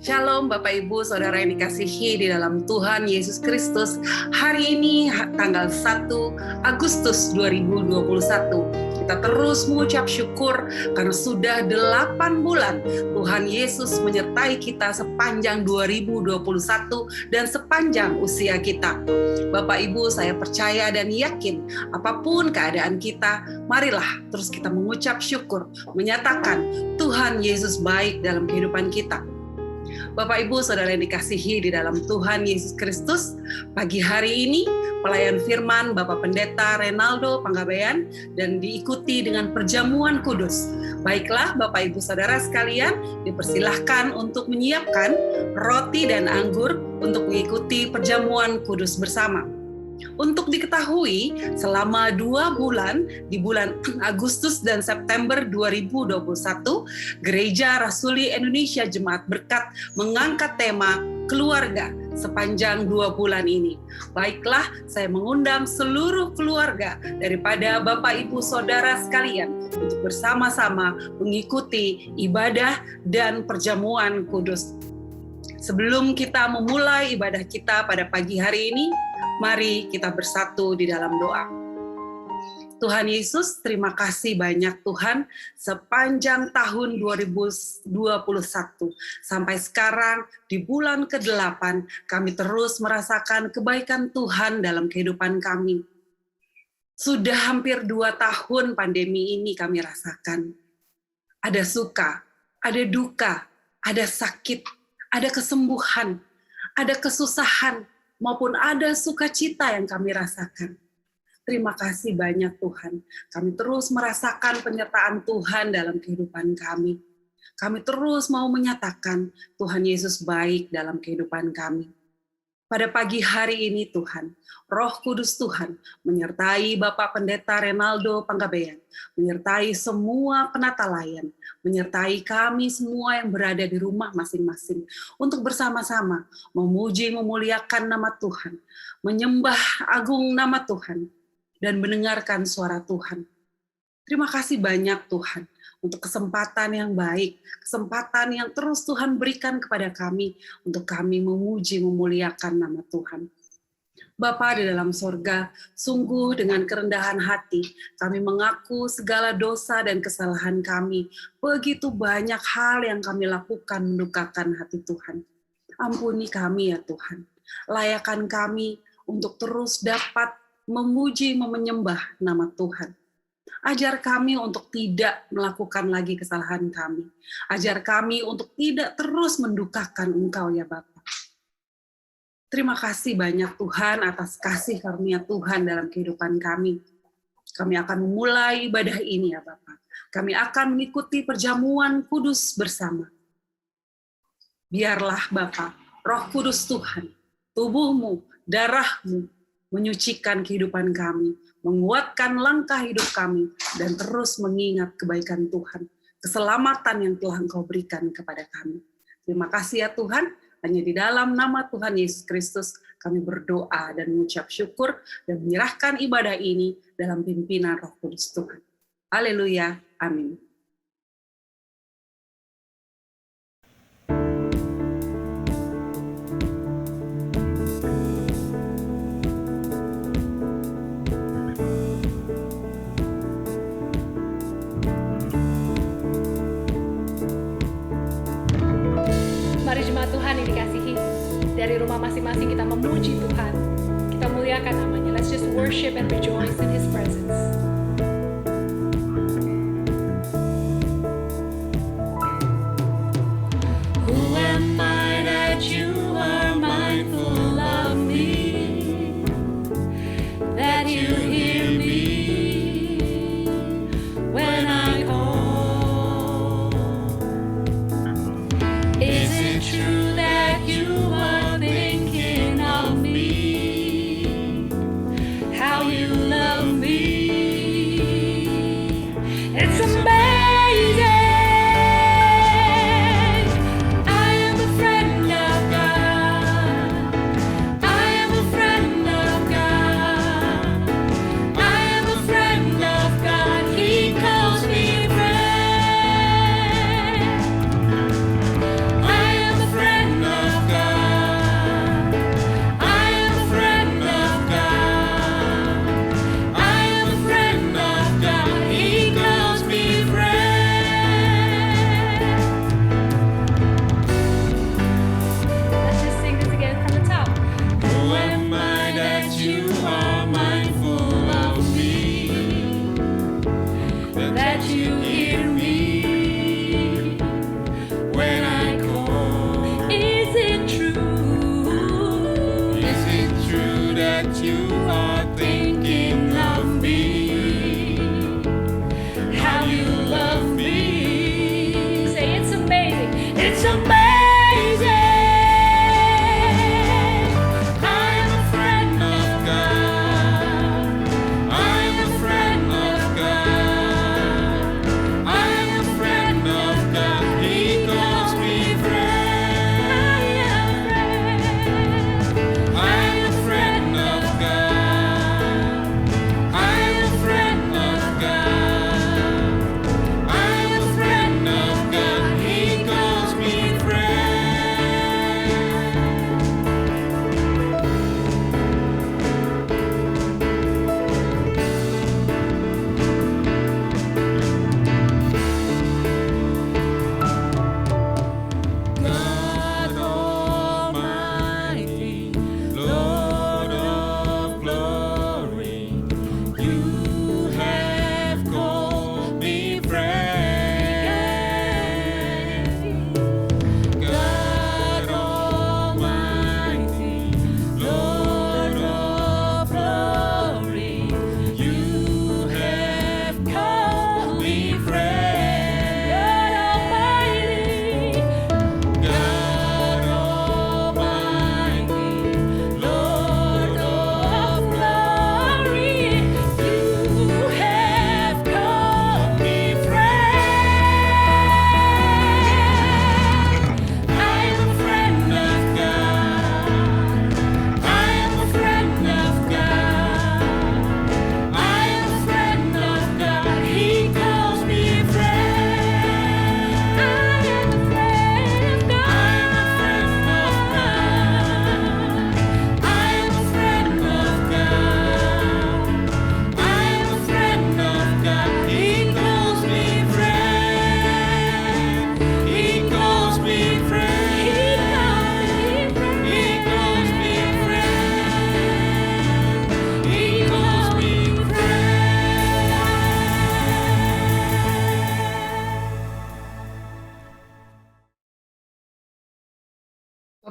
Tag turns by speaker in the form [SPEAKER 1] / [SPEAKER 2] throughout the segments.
[SPEAKER 1] Shalom Bapak Ibu Saudara yang dikasihi di dalam Tuhan Yesus Kristus. Hari ini tanggal 1 Agustus 2021. Kita terus mengucap syukur karena sudah 8 bulan Tuhan Yesus menyertai kita sepanjang 2021 dan sepanjang usia kita. Bapak Ibu, saya percaya dan yakin apapun keadaan kita, marilah terus kita mengucap syukur, menyatakan Tuhan Yesus baik dalam kehidupan kita. Bapak Ibu Saudara yang dikasihi di dalam Tuhan Yesus Kristus, pagi hari ini pelayan firman Bapak Pendeta Renaldo Panggabean dan diikuti dengan perjamuan kudus. Baiklah Bapak Ibu Saudara sekalian, dipersilahkan untuk menyiapkan roti dan anggur untuk mengikuti perjamuan kudus bersama. Untuk diketahui, selama 2 bulan, di bulan Agustus dan September 2021, Gereja Rasuli Indonesia Jemaat Berkat mengangkat tema keluarga sepanjang 2 bulan ini. Baiklah, saya mengundang seluruh keluarga daripada Bapak Ibu Saudara sekalian untuk bersama-sama mengikuti ibadah dan perjamuan kudus. Sebelum kita memulai ibadah kita pada pagi hari ini, mari kita bersatu di dalam doa. Tuhan Yesus, terima kasih banyak Tuhan, sepanjang tahun 2021 sampai sekarang di bulan ke-8 kami terus merasakan kebaikan Tuhan dalam kehidupan kami. Sudah hampir 2 tahun pandemi ini kami rasakan. Ada suka, ada duka, ada sakit, ada kesembuhan, ada kesusahan, maupun ada sukacita yang kami rasakan. Terima kasih banyak Tuhan. Kami terus merasakan penyertaan Tuhan dalam kehidupan kami. Kami terus mau menyatakan Tuhan Yesus baik dalam kehidupan kami. Pada pagi hari ini Tuhan, Roh Kudus Tuhan menyertai Bapak Pendeta Renaldo Panggabean, menyertai semua penata layan, menyertai kami semua yang berada di rumah masing-masing untuk bersama-sama memuji memuliakan nama Tuhan, menyembah agung nama Tuhan, dan mendengarkan suara Tuhan. Terima kasih banyak Tuhan untuk kesempatan yang baik, kesempatan yang terus Tuhan berikan kepada kami untuk kami memuji memuliakan nama Tuhan. Bapa di dalam sorga, sungguh dengan kerendahan hati, kami mengaku segala dosa dan kesalahan kami. Begitu banyak hal yang kami lakukan mendukakan hati Tuhan. Ampuni kami ya Tuhan. Layakan kami untuk terus dapat memuji, menyembah nama Tuhan. Ajar kami untuk tidak melakukan lagi kesalahan kami. Ajar kami untuk tidak terus mendukakan Engkau ya Bapa. Terima kasih banyak Tuhan atas kasih karunia Tuhan dalam kehidupan kami. Kami akan memulai ibadah ini ya Bapa. Kami akan mengikuti perjamuan kudus bersama. Biarlah Bapa, Roh Kudus Tuhan, tubuhmu, darahmu, menyucikan kehidupan kami, menguatkan langkah hidup kami, dan terus mengingat kebaikan Tuhan, keselamatan yang telah Engkau berikan kepada kami. Terima kasih ya Tuhan, hanya di dalam nama Tuhan Yesus Kristus kami berdoa dan mengucap syukur dan menyerahkan ibadah ini dalam pimpinan Roh Kudus Tuhan. Haleluya, amin.
[SPEAKER 2] Mari jemaat Tuhan yang dikasihi, dari rumah masing-masing kita memuji Tuhan, kita muliakan namanya. Let's just worship and rejoice in His presence.
[SPEAKER 3] Who am I that you are mindful of me, that you hear me when I call? Is it true that you are thinking of me, how you love me? It's amazing. I am a friend of God. I am a friend of God. I am a friend of God. He calls me friend. I am a friend.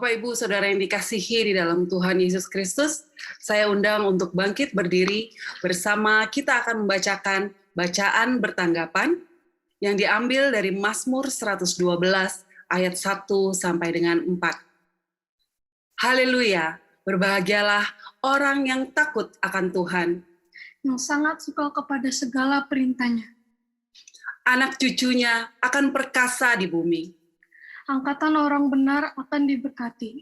[SPEAKER 1] Bapak, Ibu, Saudara yang dikasihi di dalam Tuhan Yesus Kristus, saya undang untuk bangkit berdiri bersama. Kita akan membacakan bacaan bertanggapan yang diambil dari Mazmur 112 ayat 1 sampai dengan 4. Haleluya, berbahagialah orang yang takut akan Tuhan,
[SPEAKER 4] yang sangat suka kepada segala perintahnya.
[SPEAKER 1] Anak cucunya akan perkasa di bumi.
[SPEAKER 4] Angkatan orang benar akan diberkati.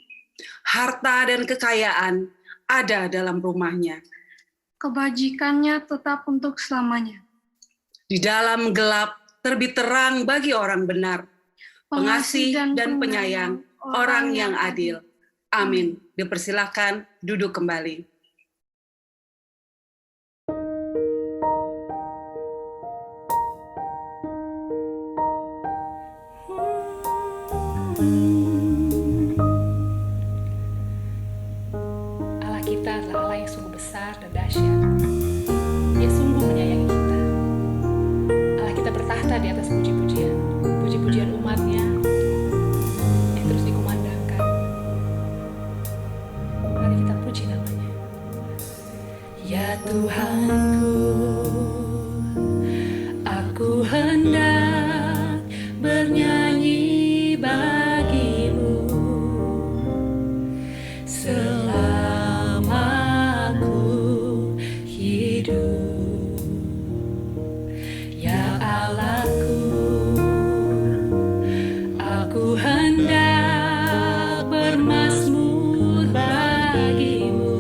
[SPEAKER 1] Harta dan kekayaan ada dalam rumahnya.
[SPEAKER 4] Kebajikannya tetap untuk selamanya.
[SPEAKER 1] Di dalam gelap terbit terang bagi orang benar. Pengasih dan penyayang orang yang adil. Amin. Dipersilahkan duduk kembali.
[SPEAKER 2] Allah kita adalah Allah yang sungguh besar dan dahsyat. Dia sungguh menyayangi kita. Allah kita bertahta di atas puji-pujian. Puji-pujian umatnya yang terus dikumandangkan. Mari kita puji namanya. Ya Tuhanku, aku hendak bernyanyi bagimu selama aku hidup. Ya Allahku, aku hendak bermazmur bagimu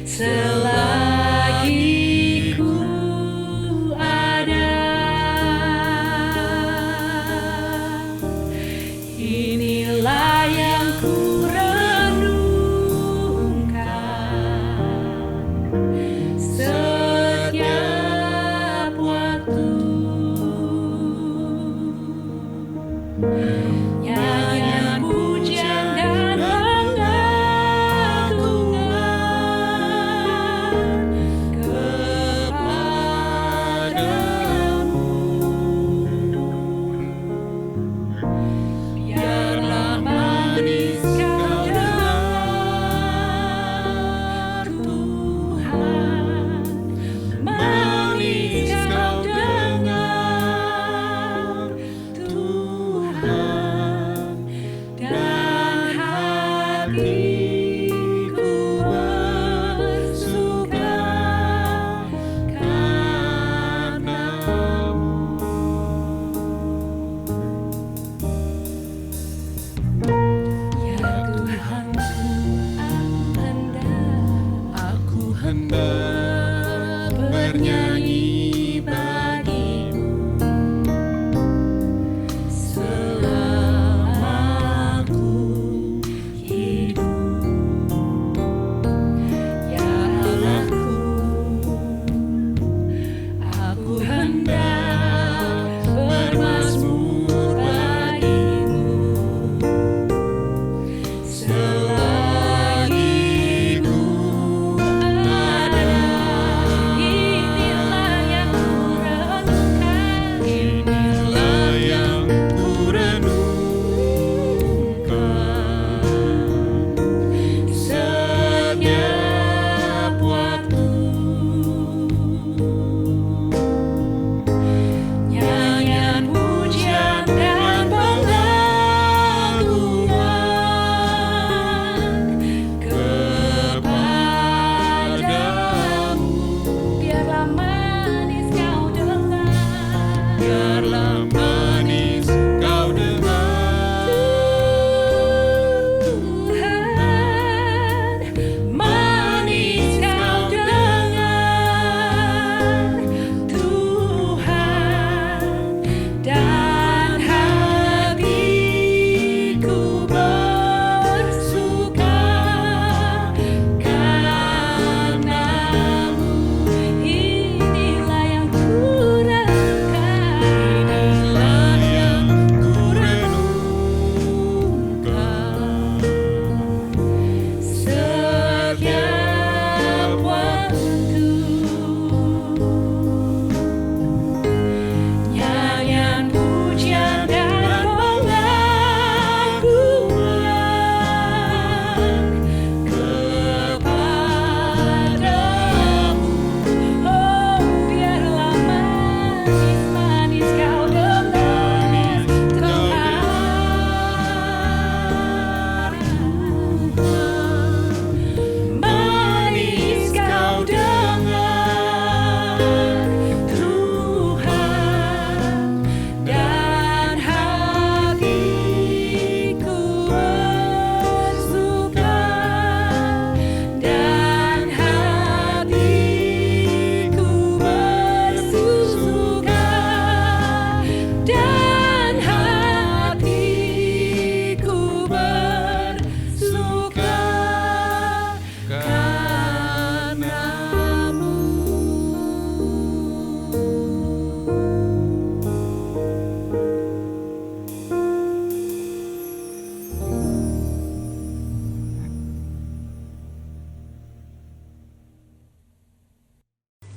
[SPEAKER 2] selagi ku ada. Inilah yang ku renungkan setiap waktu. Nyanyian pujian dan pengagungan kepadamu. Biarlah manis kau dengar Tuhan, manis kau dengar Tuhan.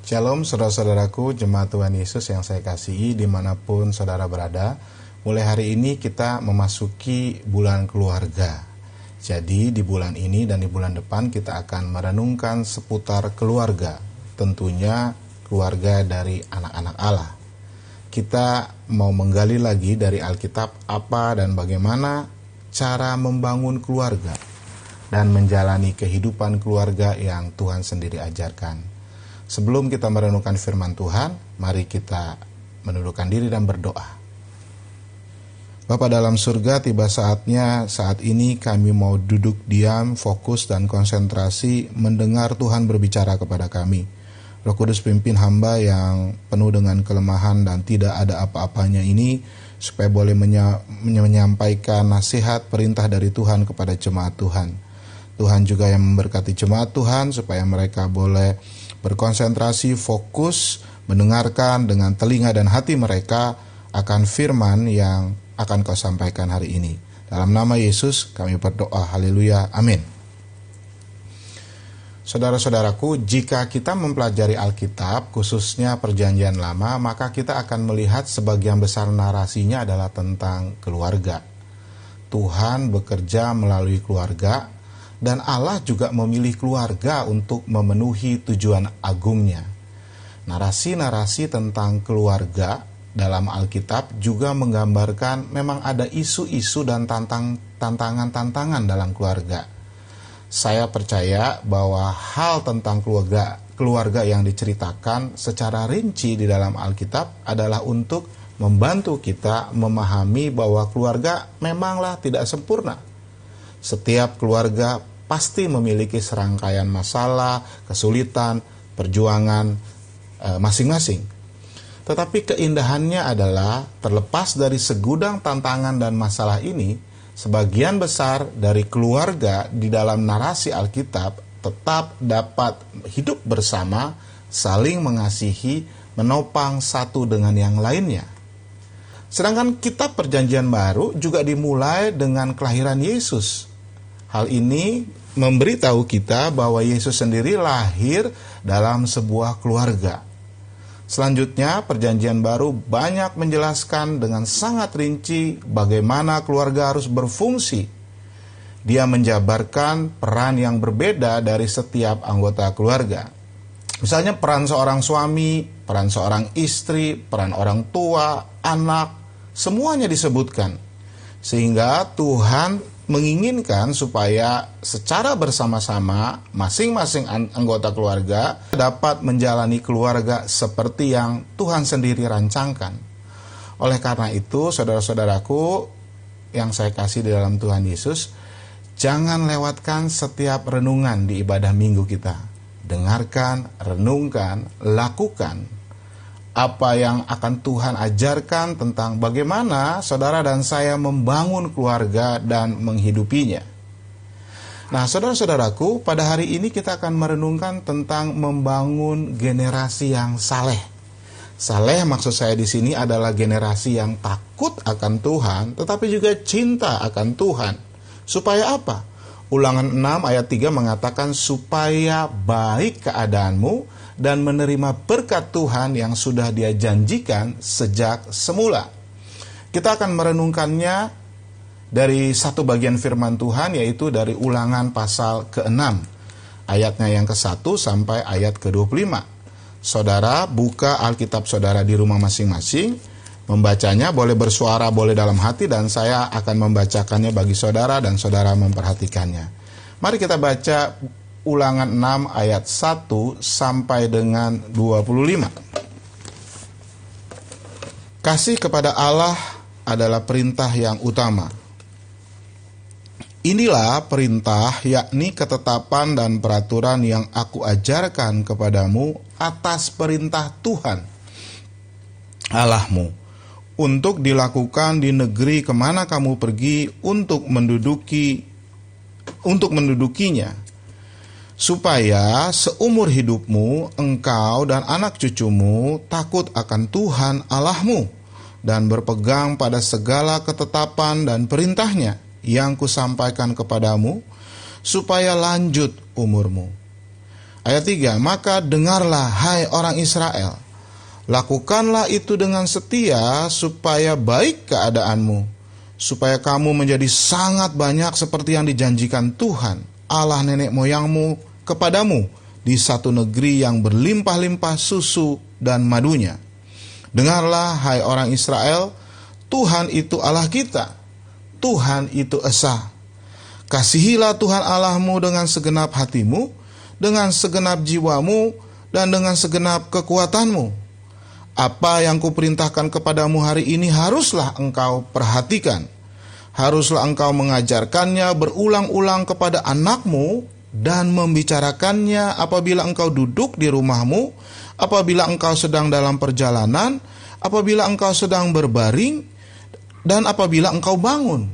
[SPEAKER 5] Shalom saudara-saudaraku, jemaat Tuhan Yesus yang saya kasihi dimanapun saudara berada. Mulai hari ini kita memasuki bulan keluarga. Jadi di bulan ini dan di bulan depan kita akan merenungkan seputar keluarga. Tentunya keluarga dari anak-anak Allah. Kita mau menggali lagi dari Alkitab apa dan bagaimana cara membangun keluarga dan menjalani kehidupan keluarga yang Tuhan sendiri ajarkan. Sebelum kita merenungkan firman Tuhan, mari kita menundukkan diri dan berdoa. Bapa dalam surga, tiba saatnya saat ini kami mau duduk diam, fokus dan konsentrasi mendengar Tuhan berbicara kepada kami. Roh Kudus pimpin hamba yang penuh dengan kelemahan dan tidak ada apa-apanya ini, supaya boleh menyampaikan nasihat perintah dari Tuhan kepada jemaat Tuhan. Tuhan juga yang memberkati jemaat Tuhan supaya mereka boleh berkonsentrasi, fokus, mendengarkan dengan telinga dan hati mereka akan firman yang akan kau sampaikan hari ini. Dalam nama Yesus kami berdoa, haleluya, amin. Saudara-saudaraku, jika kita mempelajari Alkitab, khususnya Perjanjian Lama, maka kita akan melihat sebagian besar narasinya adalah tentang keluarga. Tuhan bekerja melalui keluarga, dan Allah juga memilih keluarga untuk memenuhi tujuan agungnya. Narasi-narasi tentang keluarga dalam Alkitab juga menggambarkan memang ada isu-isu dan tantangan-tantangan dalam keluarga. Saya percaya bahwa hal tentang keluarga yang diceritakan secara rinci di dalam Alkitab adalah untuk membantu kita memahami bahwa keluarga memanglah tidak sempurna. Setiap keluarga pasti memiliki serangkaian masalah, kesulitan, perjuangan masing-masing. Tetapi keindahannya adalah terlepas dari segudang tantangan dan masalah ini, sebagian besar dari keluarga di dalam narasi Alkitab tetap dapat hidup bersama, saling mengasihi, menopang satu dengan yang lainnya. Sedangkan kitab Perjanjian Baru juga dimulai dengan kelahiran Yesus. Hal ini memberitahu kita bahwa Yesus sendiri lahir dalam sebuah keluarga. Selanjutnya, Perjanjian Baru banyak menjelaskan dengan sangat rinci bagaimana keluarga harus berfungsi. Dia menjabarkan peran yang berbeda dari setiap anggota keluarga. Misalnya peran seorang suami, peran seorang istri, peran orang tua, anak, semuanya disebutkan. Sehingga Tuhan menginginkan supaya secara bersama-sama masing-masing anggota keluarga dapat menjalani keluarga seperti yang Tuhan sendiri rancangkan. Oleh karena itu, saudara-saudaraku yang saya kasih di dalam Tuhan Yesus, jangan lewatkan setiap renungan di ibadah minggu kita. Dengarkan, renungkan, lakukan apa yang akan Tuhan ajarkan tentang bagaimana saudara dan saya membangun keluarga dan menghidupinya. Nah, saudara-saudaraku, pada hari ini kita akan merenungkan tentang membangun generasi yang saleh. Saleh maksud saya di sini adalah generasi yang takut akan Tuhan, tetapi juga cinta akan Tuhan. Supaya apa? Ulangan 6 ayat 3 mengatakan supaya baik keadaanmu dan menerima berkat Tuhan yang sudah Dia janjikan sejak semula. Kita akan merenungkannya dari satu bagian firman Tuhan, yaitu dari Ulangan pasal ke-6, ayatnya yang ke-1 sampai ayat ke-25. Saudara buka Alkitab saudara di rumah masing-masing, membacanya boleh bersuara, boleh dalam hati, dan saya akan membacakannya bagi saudara dan saudara memperhatikannya. Mari kita baca Ulangan 6 ayat 1 sampai dengan 25. Kasih kepada Allah adalah perintah yang utama. Inilah perintah, yakni ketetapan dan peraturan yang aku ajarkan kepadamu atas perintah Tuhan Allahmu, untuk dilakukan di negeri kemana kamu pergi untuk mendudukinya, supaya seumur hidupmu engkau dan anak cucumu takut akan Tuhan Allahmu dan berpegang pada segala ketetapan dan perintahnya yang kusampaikan kepadamu, supaya lanjut umurmu. Ayat 3, maka dengarlah hai orang Israel, lakukanlah itu dengan setia supaya baik keadaanmu, supaya kamu menjadi sangat banyak seperti yang dijanjikan Tuhan, Allah nenek moyangmu kepadamu di satu negeri yang berlimpah-limpah susu dan madunya. Dengarlah hai orang Israel, Tuhan itu Allah kita, Tuhan itu Esa. Kasihilah Tuhan Allahmu dengan segenap hatimu, dengan segenap jiwamu, dan dengan segenap kekuatanmu. Apa yang kuperintahkan kepadamu hari ini haruslah engkau perhatikan. Haruslah engkau mengajarkannya berulang-ulang kepada anakmu dan membicarakannya apabila engkau duduk di rumahmu, apabila engkau sedang dalam perjalanan, apabila engkau sedang berbaring, dan apabila engkau bangun.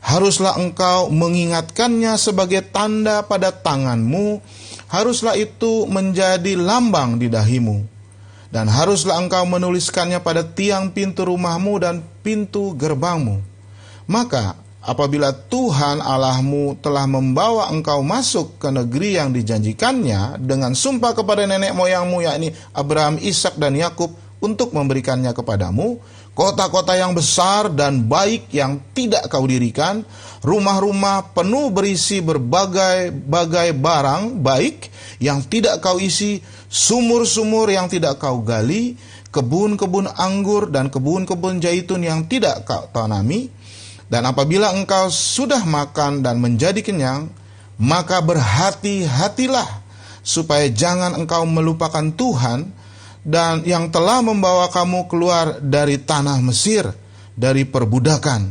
[SPEAKER 5] Haruslah engkau mengingatkannya sebagai tanda pada tanganmu, haruslah itu menjadi lambang di dahimu. Dan haruslah engkau menuliskannya pada tiang pintu rumahmu dan pintu gerbangmu. Maka apabila Tuhan Allahmu telah membawa engkau masuk ke negeri yang dijanjikannya dengan sumpah kepada nenek moyangmu, yakni Abraham, Ishak, dan Yakub, untuk memberikannya kepadamu, kota-kota yang besar dan baik yang tidak kau dirikan, rumah-rumah penuh berisi berbagai-bagai barang baik yang tidak kau isi, sumur-sumur yang tidak kau gali, kebun-kebun anggur dan kebun-kebun zaitun yang tidak kau tanami. Dan apabila engkau sudah makan dan menjadi kenyang, maka berhati-hatilah supaya jangan engkau melupakan Tuhan dan yang telah membawa kamu keluar dari tanah Mesir, dari perbudakan.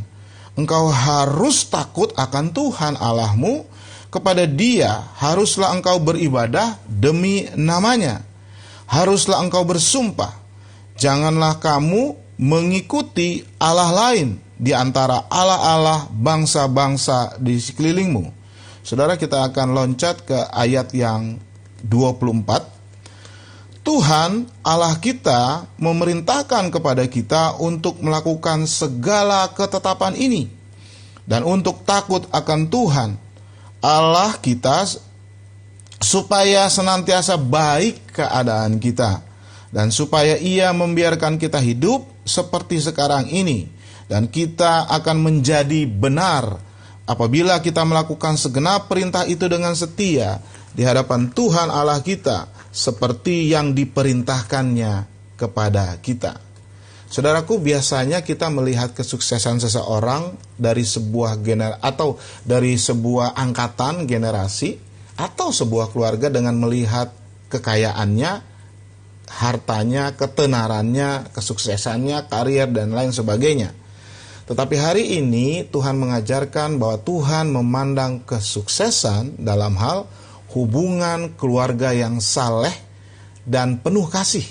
[SPEAKER 5] Engkau harus takut akan Tuhan Allahmu, kepada Dia haruslah engkau beribadah demi namanya. Haruslah engkau bersumpah, janganlah kamu mengikuti Allah lain di antara Allah-Allah bangsa-bangsa di sekelilingmu. Saudara, kita akan loncat ke ayat yang 24. Tuhan Allah kita memerintahkan kepada kita untuk melakukan segala ketetapan ini dan untuk takut akan Tuhan Allah kita supaya senantiasa baik keadaan kita dan supaya Ia membiarkan kita hidup seperti sekarang ini, dan kita akan menjadi benar apabila kita melakukan segenap perintah itu dengan setia di hadapan Tuhan Allah kita, seperti yang diperintahkannya kepada kita. Saudaraku, biasanya kita melihat kesuksesan seseorang dari sebuah atau dari sebuah angkatan generasi atau sebuah keluarga dengan melihat kekayaannya, hartanya, ketenarannya, kesuksesannya, karier, dan lain sebagainya. Tetapi hari ini Tuhan mengajarkan bahwa Tuhan memandang kesuksesan dalam hal hubungan keluarga yang saleh dan penuh kasih.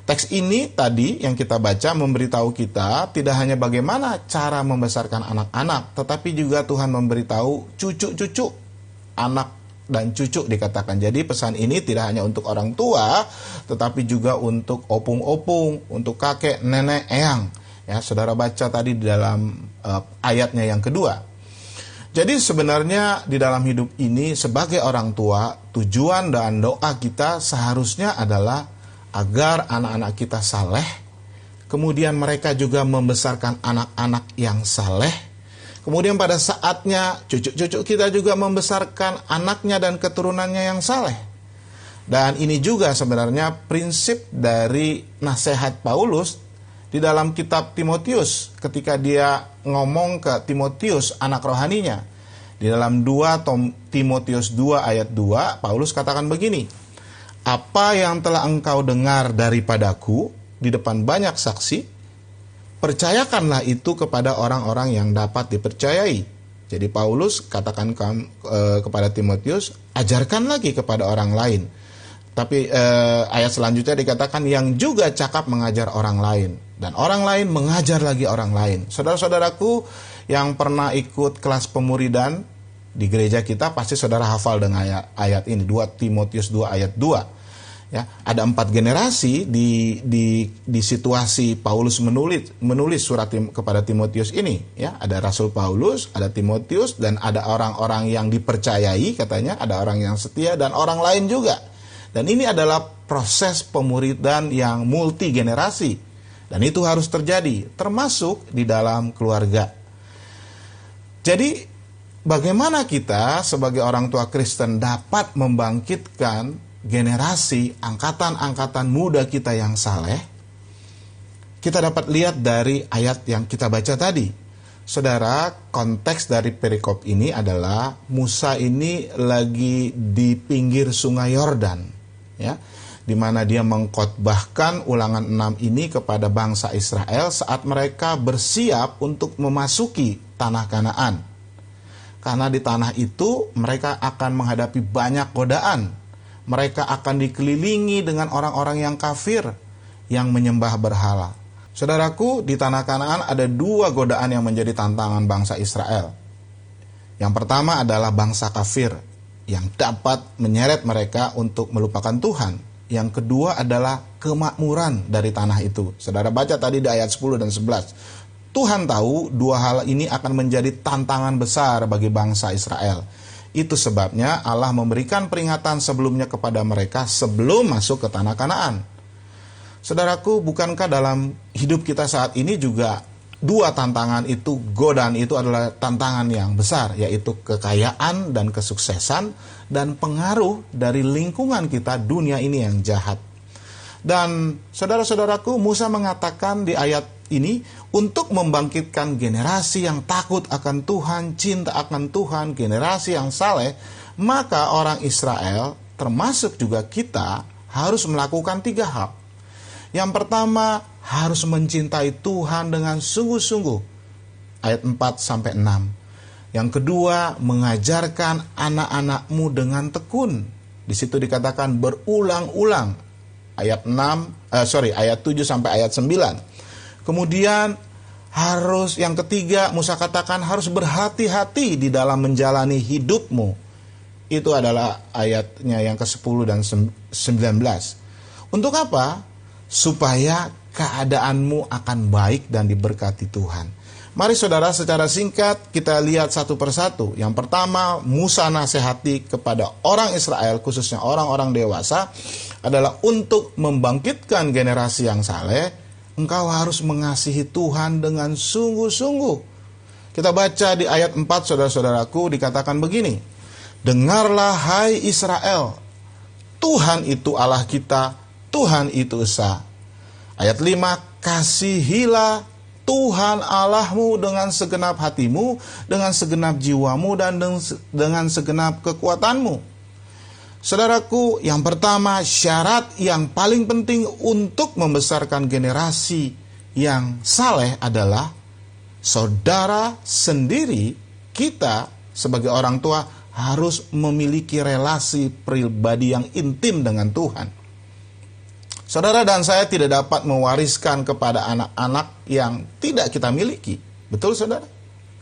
[SPEAKER 5] Teks ini tadi yang kita baca memberitahu kita tidak hanya bagaimana cara membesarkan anak-anak, tetapi juga Tuhan memberitahu cucu-cucu, anak dan cucu dikatakan. Jadi pesan ini tidak hanya untuk orang tua, tetapi juga untuk opung-opung, untuk kakek, nenek, eyang. Ya, saudara baca tadi di dalam ayatnya yang kedua. Jadi sebenarnya di dalam hidup ini sebagai orang tua, tujuan dan doa kita seharusnya adalah agar anak-anak kita saleh, kemudian mereka juga membesarkan anak-anak yang saleh, kemudian pada saatnya cucu-cucu kita juga membesarkan anaknya dan keturunannya yang saleh. Dan ini juga sebenarnya prinsip dari nasihat Paulus di dalam kitab Timotius ketika dia ngomong ke Timotius anak rohaninya. Di dalam 2 Timotius 2 ayat 2 Paulus katakan begini, apa yang telah engkau dengar daripadaku di depan banyak saksi, percayakanlah itu kepada orang-orang yang dapat dipercayai. Jadi Paulus katakan kepada Timotius, ajarkan lagi kepada orang lain. Tapi ayat selanjutnya dikatakan yang juga cakap mengajar orang lain, dan orang lain mengajar lagi orang lain. Saudara-saudaraku yang pernah ikut kelas pemuridan di gereja kita, pasti saudara hafal dengan ayat ini, 2 Timotius 2 ayat 2. Ya, ada 4 generasi di situasi Paulus menulis surat kepada Timotius ini. Ya, ada Rasul Paulus, ada Timotius, dan ada orang-orang yang dipercayai katanya, ada orang yang setia dan orang lain juga. Dan ini adalah proses pemuridan yang multi generasi, dan itu harus terjadi, termasuk di dalam keluarga. Jadi, bagaimana kita sebagai orang tua Kristen dapat membangkitkan generasi, angkatan-angkatan muda kita yang saleh? Kita dapat lihat dari ayat yang kita baca tadi. Saudara, konteks dari perikop ini adalah Musa ini lagi di pinggir sungai Yordan, ya, di mana dia mengkhotbahkan Ulangan 6 ini kepada bangsa Israel saat mereka bersiap untuk memasuki tanah Kanaan. Karena di tanah itu mereka akan menghadapi banyak godaan. Mereka akan dikelilingi dengan orang-orang yang kafir, yang menyembah berhala. Saudaraku, di tanah Kanaan ada 2 godaan yang menjadi tantangan bangsa Israel. Yang pertama adalah bangsa kafir, yang dapat menyeret mereka untuk melupakan Tuhan. Yang kedua adalah kemakmuran dari tanah itu. Saudara baca tadi di ayat 10 dan 11. Tuhan tahu 2 hal ini akan menjadi tantangan besar bagi bangsa Israel. Itu sebabnya Allah memberikan peringatan sebelumnya kepada mereka sebelum masuk ke tanah Kanaan. Saudaraku, bukankah dalam hidup kita saat ini juga 2 tantangan itu, godaan itu adalah tantangan yang besar, yaitu kekayaan dan kesuksesan dan pengaruh dari lingkungan kita, dunia ini yang jahat. Dan saudara-saudaraku, Musa mengatakan di ayat ini untuk membangkitkan generasi yang takut akan Tuhan, cinta akan Tuhan, generasi yang saleh, maka orang Israel, termasuk juga kita, harus melakukan 3 hal. Yang pertama, harus mencintai Tuhan dengan sungguh-sungguh. Ayat 4-6. Yang kedua, mengajarkan anak-anakmu dengan tekun. Di situ dikatakan berulang-ulang. Ayat 7 sampai ayat 9. Kemudian yang ketiga, Musa katakan harus berhati-hati di dalam menjalani hidupmu. Itu adalah ayatnya yang ke-10 dan 19. Untuk apa? Supaya keadaanmu akan baik dan diberkati Tuhan. Mari saudara, secara singkat kita lihat satu persatu. Yang pertama, Musa nasihati kepada orang Israel, khususnya orang-orang dewasa, adalah untuk membangkitkan generasi yang saleh. Engkau harus mengasihi Tuhan dengan sungguh-sungguh. Kita baca di ayat 4, saudara-saudaraku, dikatakan begini. Dengarlah hai Israel, Tuhan itu Allah kita, Tuhan itu Esa. Ayat 5, kasihilah Tuhan Allahmu dengan segenap hatimu, dengan segenap jiwamu, dan dengan segenap kekuatanmu. Saudaraku, yang pertama, syarat yang paling penting untuk membesarkan generasi yang saleh adalah saudara sendiri, kita sebagai orang tua harus memiliki relasi pribadi yang intim dengan Tuhan. Saudara dan saya tidak dapat mewariskan kepada anak-anak yang tidak kita miliki. Betul, saudara?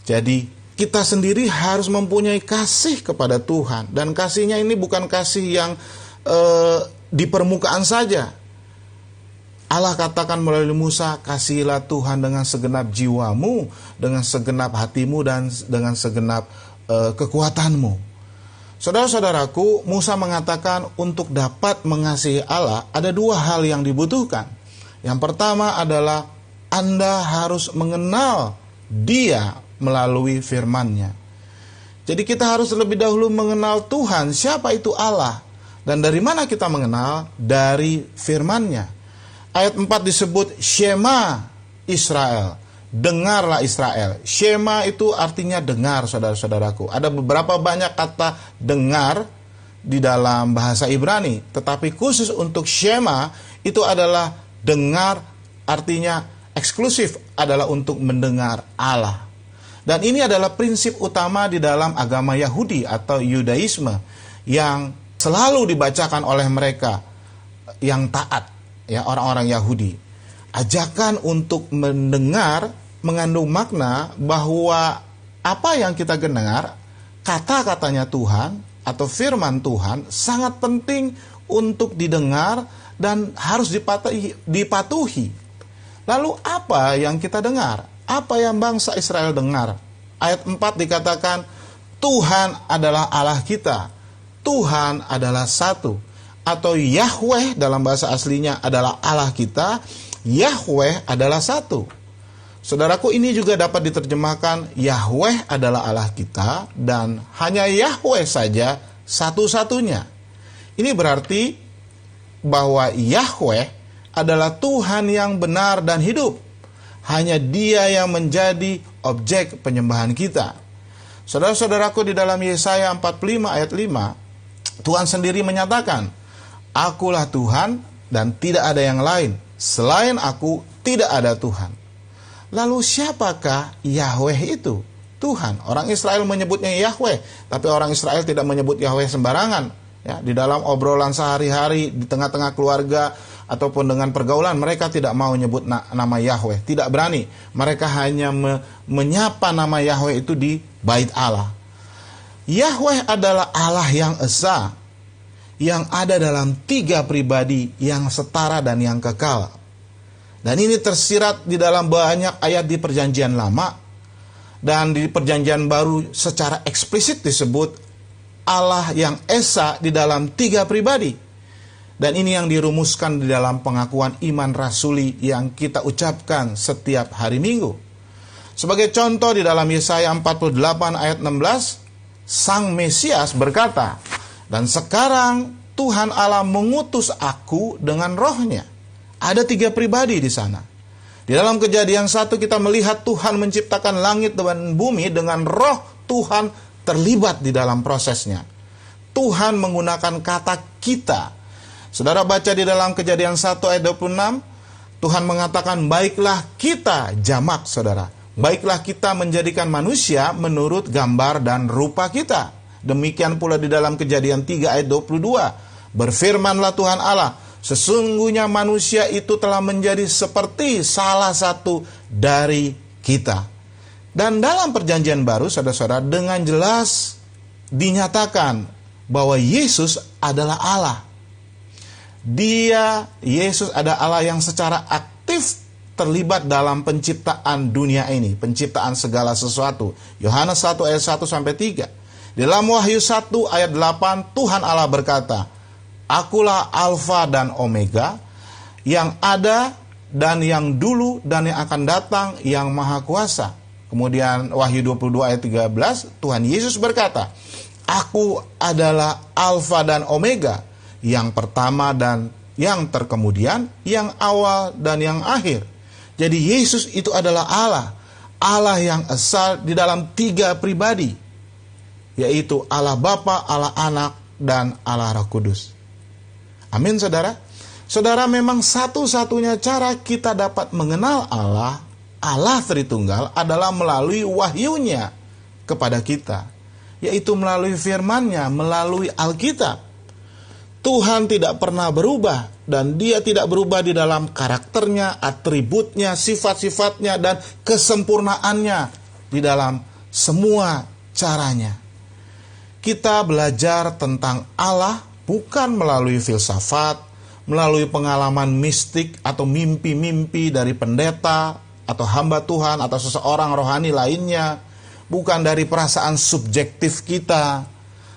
[SPEAKER 5] Jadi, kita sendiri harus mempunyai kasih kepada Tuhan. Dan kasihnya ini bukan kasih yang di permukaan saja. Allah katakan melalui Musa, kasihilah Tuhan dengan segenap jiwamu, dengan segenap hatimu, dan dengan segenap kekuatanmu. Saudara-saudaraku, Musa mengatakan untuk dapat mengasihi Allah, ada 2 hal yang dibutuhkan. Yang pertama adalah Anda harus mengenal Dia melalui firman-Nya. Jadi kita harus lebih dahulu mengenal Tuhan, siapa itu Allah. Dan dari mana kita mengenal? Dari firman-Nya. Ayat 4 disebut Shema Israel. Dengarlah Israel. Shema itu artinya dengar, saudara-saudaraku. Ada beberapa banyak kata dengar di dalam bahasa Ibrani. Tetapi khusus untuk Shema itu adalah dengar, artinya eksklusif adalah untuk mendengar Allah. Dan ini adalah prinsip utama di dalam agama Yahudi atau Yudaisme yang selalu dibacakan oleh mereka yang taat, ya, orang-orang Yahudi. Ajakan untuk mendengar mengandung makna bahwa apa yang kita dengar, kata-katanya Tuhan atau firman Tuhan sangat penting untuk didengar dan harus dipatuhi. Lalu apa yang kita dengar? Apa yang bangsa Israel dengar? Ayat 4 dikatakan, Tuhan adalah Allah kita. Tuhan adalah satu. Atau Yahweh dalam bahasa aslinya adalah Allah kita. Yahweh adalah satu. Saudaraku, ini juga dapat diterjemahkan Yahweh adalah Allah kita dan hanya Yahweh saja satu-satunya. Ini berarti bahwa Yahweh adalah Tuhan yang benar dan hidup. Hanya Dia yang menjadi objek penyembahan kita. Saudara-saudaraku, di dalam Yesaya 45 ayat 5, Tuhan sendiri menyatakan, Akulah Tuhan dan tidak ada yang lain. Selain Aku tidak ada Tuhan. Lalu siapakah Yahweh itu? Tuhan. Orang Israel menyebutnya Yahweh, tapi orang Israel tidak menyebut Yahweh sembarangan. Ya, di dalam obrolan sehari-hari, di tengah-tengah keluarga, ataupun dengan pergaulan, mereka tidak mau menyebut nama Yahweh. Tidak berani. Mereka hanya menyapa nama Yahweh itu di bait Allah. Yahweh adalah Allah yang esa, yang ada dalam 3 pribadi yang setara dan yang kekal. Dan ini tersirat di dalam banyak ayat di Perjanjian Lama. Dan di Perjanjian Baru secara eksplisit disebut Allah yang esa di dalam 3 pribadi. Dan ini yang dirumuskan di dalam pengakuan iman rasuli yang kita ucapkan setiap hari Minggu. Sebagai contoh di dalam Yesaya 48 ayat 16, Sang Mesias berkata, Dan sekarang Tuhan Allah mengutus aku dengan rohnya. Ada 3 pribadi di sana. Di dalam Kejadian 1 kita melihat Tuhan menciptakan langit dan bumi dengan roh Tuhan terlibat di dalam prosesnya. Tuhan menggunakan kata kita. Saudara baca di dalam Kejadian 1 ayat 26, Tuhan mengatakan, baiklah kita, jamak saudara, baiklah kita menjadikan manusia menurut gambar dan rupa kita. Demikian pula di dalam Kejadian 3 ayat 22, berfirmanlah Tuhan Allah, sesungguhnya manusia itu telah menjadi seperti salah satu dari kita. Dan dalam Perjanjian Baru, saudara-saudara, dengan jelas dinyatakan bahwa Yesus adalah Allah. Yesus adalah Allah yang secara aktif terlibat dalam penciptaan dunia ini, penciptaan segala sesuatu. Yohanes 1 ayat 1 sampai 3. Dalam Wahyu 1 ayat 8, Tuhan Allah berkata, Akulah Alfa dan Omega, yang ada dan yang dulu dan yang akan datang, yang maha kuasa. Kemudian Wahyu 22 ayat 13, Tuhan Yesus berkata, Aku adalah Alfa dan Omega, yang pertama dan yang terkemudian, yang awal dan yang akhir. Jadi Yesus itu adalah Allah. Allah yang esa di dalam 3 pribadi, yaitu Allah Bapa, Allah Anak, dan Allah Roh Kudus. Amin, saudara. Saudara, memang satu-satunya cara kita dapat mengenal Allah, Allah Tritunggal, adalah melalui wahyunya kepada kita, yaitu melalui firman-Nya, melalui Alkitab. Tuhan tidak pernah berubah, dan Dia tidak berubah di dalam karakternya, atributnya, sifat-sifatnya, dan kesempurnaannya di dalam semua caranya. Kita belajar tentang Allah bukan melalui filsafat, melalui pengalaman mistik atau mimpi-mimpi dari pendeta atau hamba Tuhan atau seseorang rohani lainnya, bukan dari perasaan subjektif kita,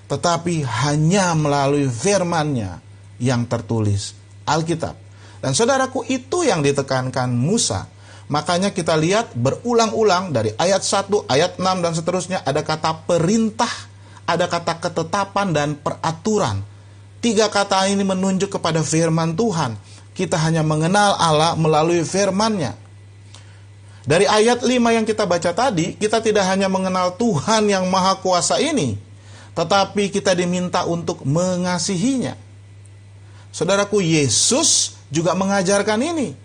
[SPEAKER 5] tetapi hanya melalui firman-Nya yang tertulis, Alkitab. Dan saudaraku, itu yang ditekankan Musa. Makanya kita lihat berulang-ulang dari ayat 1, ayat 6 dan seterusnya ada kata perintah, ada kata ketetapan dan peraturan. 3 kata ini menunjuk kepada firman Tuhan. Kita hanya mengenal Allah melalui firman-Nya. Dari ayat 5 yang kita baca tadi, kita tidak hanya mengenal Tuhan yang maha kuasa ini, tetapi kita diminta untuk mengasihinya. Saudaraku, Yesus juga mengajarkan ini.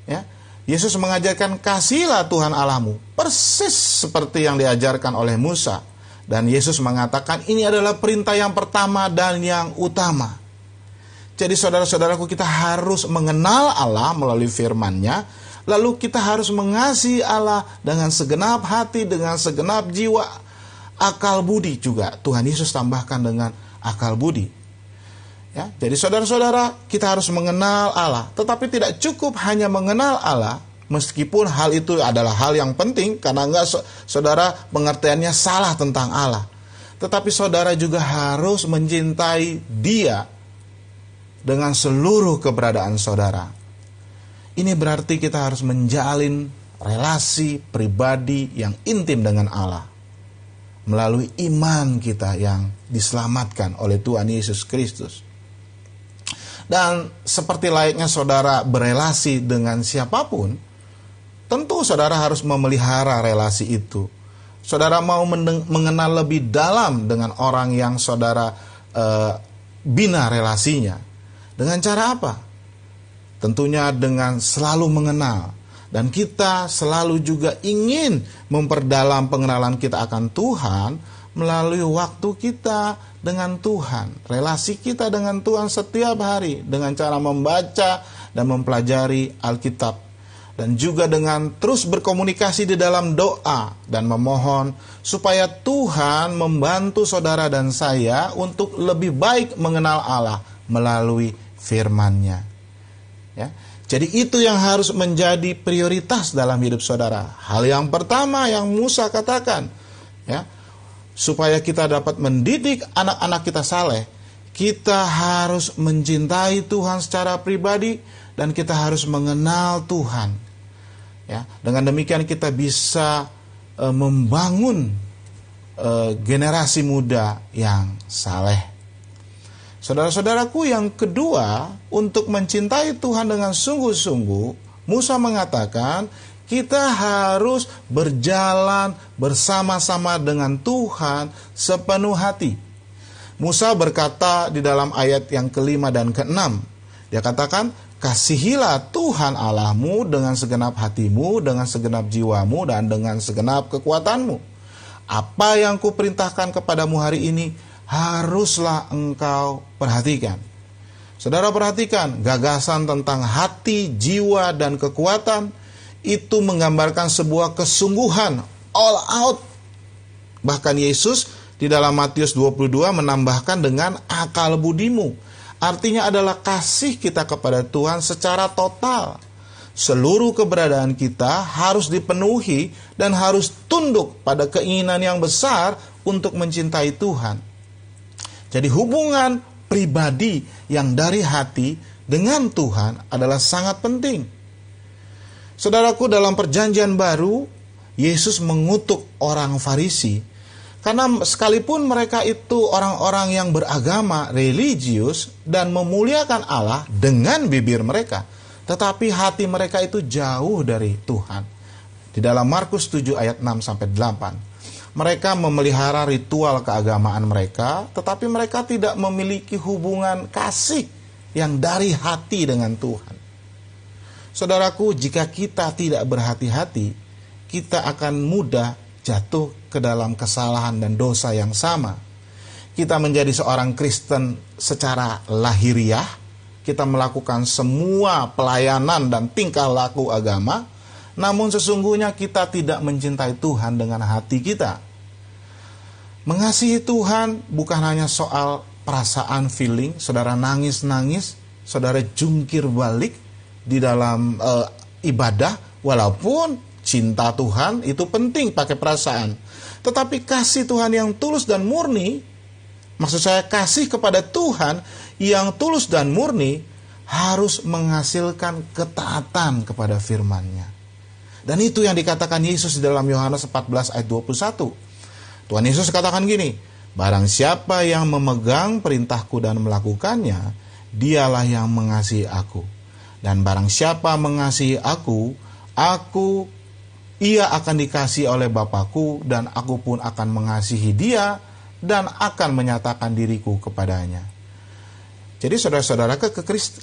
[SPEAKER 5] Ya, Yesus mengajarkan, kasihilah Tuhan Allahmu, persis seperti yang diajarkan oleh Musa. Dan Yesus mengatakan ini adalah perintah yang pertama dan yang utama. Jadi saudara-saudaraku, kita harus mengenal Allah melalui firman-Nya. Lalu kita harus mengasihi Allah dengan segenap hati, dengan segenap jiwa, akal budi juga. Tuhan Yesus tambahkan dengan akal budi. Ya, jadi saudara-saudara, kita harus mengenal Allah. Tetapi tidak cukup hanya mengenal Allah, meskipun hal itu adalah hal yang penting, karena enggak saudara pengertiannya salah tentang Allah. Tetapi saudara juga harus mencintai Dia dengan seluruh keberadaan saudara. Ini berarti kita harus menjalin relasi pribadi yang intim dengan Allah melalui iman kita yang diselamatkan oleh Tuhan Yesus Kristus. Dan seperti layaknya saudara berelasi dengan siapapun, tentu saudara harus memelihara relasi itu. Saudara mau mengenal lebih dalam dengan orang yang saudara bina relasinya. Dengan cara apa? Tentunya dengan selalu mengenal. Dan kita selalu juga ingin memperdalam pengenalan kita akan Tuhan melalui waktu kita dengan Tuhan, relasi kita dengan Tuhan setiap hari dengan cara membaca dan mempelajari Alkitab, dan juga dengan terus berkomunikasi di dalam doa dan memohon supaya Tuhan membantu saudara dan saya untuk lebih baik mengenal Allah melalui firman-Nya. Ya. Jadi itu yang harus menjadi prioritas dalam hidup saudara. Hal yang pertama yang Musa katakan, ya, supaya kita dapat mendidik anak-anak kita saleh, kita harus mencintai Tuhan secara pribadi dan kita harus mengenal Tuhan. Ya, dengan demikian kita bisa membangun generasi muda yang saleh. Saudara-saudaraku, yang kedua, untuk mencintai Tuhan dengan sungguh-sungguh, Musa mengatakan kita harus berjalan bersama-sama dengan Tuhan sepenuh hati. Musa berkata di dalam ayat yang kelima dan keenam, dia katakan, kasihilah Tuhan Allahmu dengan segenap hatimu, dengan segenap jiwamu, dan dengan segenap kekuatanmu. Apa yang kuperintahkan kepadamu hari ini, haruslah engkau perhatikan. Saudara perhatikan, gagasan tentang hati, jiwa, dan kekuatan itu menggambarkan sebuah kesungguhan, all out. Bahkan Yesus di dalam Matius 22 menambahkan dengan akal budimu. Artinya adalah kasih kita kepada Tuhan secara total. Seluruh keberadaan kita harus dipenuhi dan harus tunduk pada keinginan yang besar untuk mencintai Tuhan. Jadi hubungan pribadi yang dari hati dengan Tuhan adalah sangat penting. Saudaraku, dalam perjanjian baru, Yesus mengutuk orang Farisi. Karena sekalipun mereka itu orang-orang yang beragama, religius, dan memuliakan Allah dengan bibir mereka, tetapi hati mereka itu jauh dari Tuhan. Di dalam Markus 7 ayat 6-8. Mereka memelihara ritual keagamaan mereka, tetapi mereka tidak memiliki hubungan kasih yang dari hati dengan Tuhan. Saudaraku, jika kita tidak berhati-hati, kita akan mudah jatuh ke dalam kesalahan dan dosa yang sama. Kita menjadi seorang Kristen secara lahiriah, kita melakukan semua pelayanan dan tingkah laku agama, namun sesungguhnya kita tidak mencintai Tuhan dengan hati kita. Mengasihi Tuhan bukan hanya soal perasaan, feeling. Saudara nangis-nangis, saudara jungkir balik di dalam ibadah. Walaupun cinta Tuhan itu penting pakai perasaan. Tetapi kasih Tuhan yang tulus dan murni, maksud saya kasih kepada Tuhan yang tulus dan murni, harus menghasilkan ketaatan kepada firman-Nya. Dan itu yang dikatakan Yesus di dalam Yohanes 14 ayat 21. Tuhan Yesus katakan gini, barang siapa yang memegang perintahku dan melakukannya, dialah yang mengasihi aku. Dan barang siapa mengasihi aku, ia akan dikasihi oleh Bapakku, dan aku pun akan mengasihi dia, dan akan menyatakan diriku kepadanya. Jadi saudara-saudara,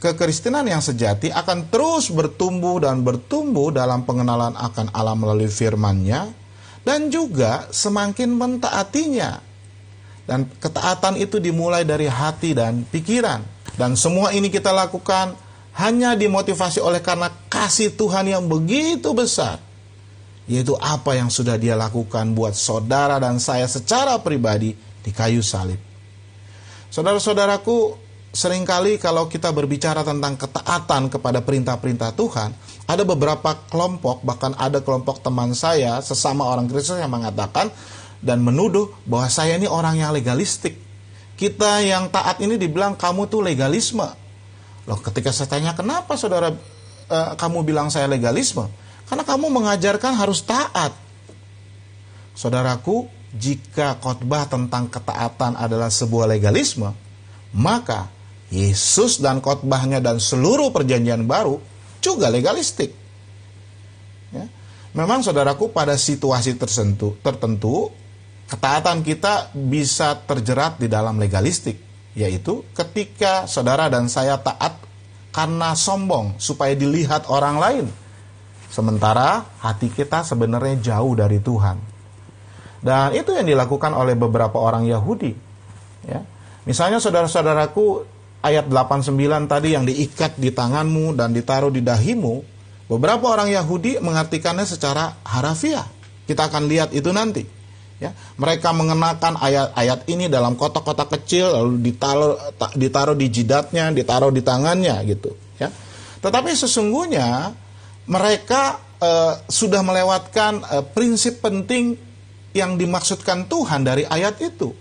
[SPEAKER 5] kekristenan yang sejati akan terus bertumbuh dan bertumbuh dalam pengenalan akan Allah melalui firman-Nya, dan juga semakin mentaatinya. Dan ketaatan itu dimulai dari hati dan pikiran. Dan semua ini kita lakukan hanya dimotivasi oleh karena kasih Tuhan yang begitu besar. Yaitu apa yang sudah Dia lakukan buat saudara dan saya secara pribadi di kayu salib. Saudara-saudaraku, seringkali kalau kita berbicara tentang ketaatan kepada perintah-perintah Tuhan, ada beberapa kelompok, bahkan ada kelompok teman saya, sesama orang Kristen yang mengatakan dan menuduh bahwa saya ini orang yang legalistik. Kita yang taat ini dibilang kamu tuh legalisme. Loh, ketika saya tanya, kenapa saudara kamu bilang saya legalisme? Karena kamu mengajarkan harus taat. Saudaraku, jika khotbah tentang ketaatan adalah sebuah legalisme, maka Yesus dan khotbahnya dan seluruh perjanjian baru juga legalistik. Ya. Memang saudaraku, pada situasi tertentu, ketaatan kita bisa terjerat di dalam legalistik, yaitu ketika saudara dan saya taat karena sombong supaya dilihat orang lain, sementara hati kita sebenarnya jauh dari Tuhan. Dan itu yang dilakukan oleh beberapa orang Yahudi. Ya. Misalnya saudara-saudaraku, ayat 89 tadi yang diikat di tanganmu dan ditaruh di dahimu, beberapa orang Yahudi mengartikannya secara harafiah. Kita akan lihat itu nanti. Ya. Mereka mengenakan ayat-ayat ini dalam kotak-kotak kecil, lalu ditaruh di jidatnya, ditaruh di tangannya gitu. Ya. Tetapi sesungguhnya mereka sudah melewatkan prinsip penting yang dimaksudkan Tuhan dari ayat itu,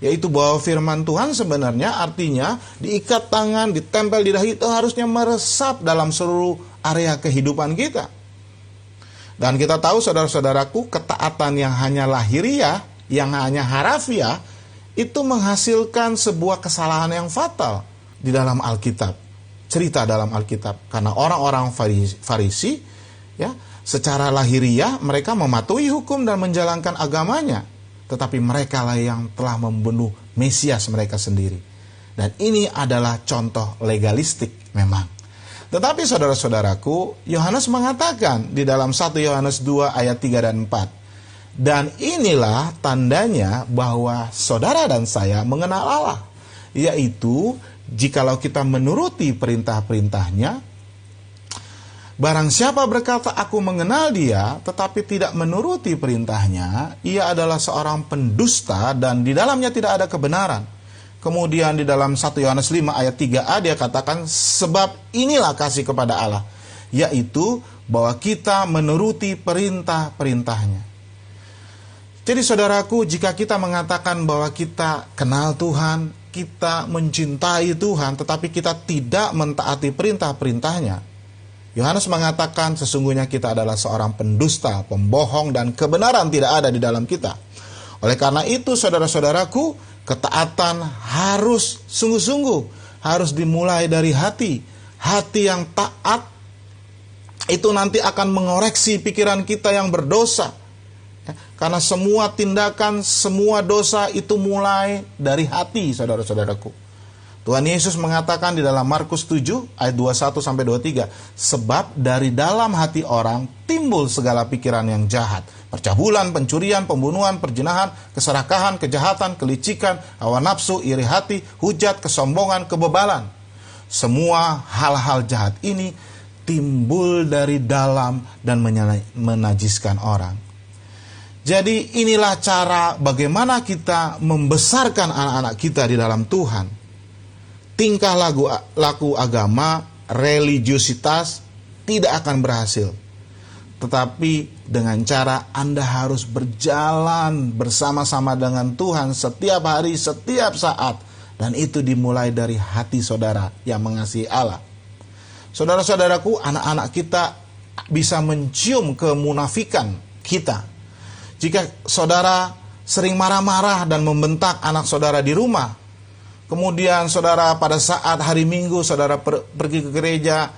[SPEAKER 5] yaitu bahwa firman Tuhan sebenarnya artinya diikat tangan, ditempel di dahi, itu harusnya meresap dalam seluruh area kehidupan kita. Dan kita tahu saudara-saudaraku, ketaatan yang hanya lahiriah, yang hanya harafiah, itu menghasilkan sebuah kesalahan yang fatal di dalam Alkitab. Cerita dalam Alkitab. Karena orang-orang Farisi, ya, secara lahiriah mereka mematuhi hukum dan menjalankan agamanya. Tetapi mereka lah yang telah membunuh Mesias mereka sendiri. Dan ini adalah contoh legalistik memang. Tetapi saudara-saudaraku, Yohanes mengatakan di dalam 1 Yohanes 2 ayat 3 dan 4. Dan inilah tandanya bahwa saudara dan saya mengenal Allah. Yaitu, jikalau kita menuruti perintah-perintahnya. Barang siapa berkata aku mengenal dia, tetapi tidak menuruti perintahnya, ia adalah seorang pendusta dan di dalamnya tidak ada kebenaran. Kemudian di dalam 1 Yohanes 5 ayat 3a dia katakan, sebab inilah kasih kepada Allah, yaitu bahwa kita menuruti perintah-perintahnya. Jadi saudaraku, jika kita mengatakan bahwa kita kenal Tuhan, kita mencintai Tuhan, tetapi kita tidak mentaati perintah-perintahnya, Yohanes mengatakan sesungguhnya kita adalah seorang pendusta, pembohong, dan kebenaran tidak ada di dalam kita. Oleh karena itu, saudara-saudaraku, ketaatan harus sungguh-sungguh, harus dimulai dari hati. Hati yang taat itu nanti akan mengoreksi pikiran kita yang berdosa. Karena semua tindakan, semua dosa itu mulai dari hati, saudara-saudaraku. Tuhan Yesus mengatakan di dalam Markus 7 ayat 21-23, sebab dari dalam hati orang timbul segala pikiran yang jahat, percabulan, pencurian, pembunuhan, perzinahan, keserakahan, kejahatan, kelicikan, hawa nafsu, iri hati, hujat, kesombongan, kebebalan. Semua hal-hal jahat ini timbul dari dalam dan menajiskan orang. Jadi inilah cara bagaimana kita membesarkan anak-anak kita di dalam Tuhan. Tingkah laku agama, religiusitas tidak akan berhasil. Tetapi dengan cara Anda harus berjalan bersama-sama dengan Tuhan setiap hari, setiap saat. Dan itu dimulai dari hati saudara yang mengasihi Allah. Saudara-saudaraku, anak-anak kita bisa mencium kemunafikan kita. Jika saudara sering marah-marah dan membentak anak saudara di rumah, kemudian saudara pada saat hari Minggu saudara pergi ke gereja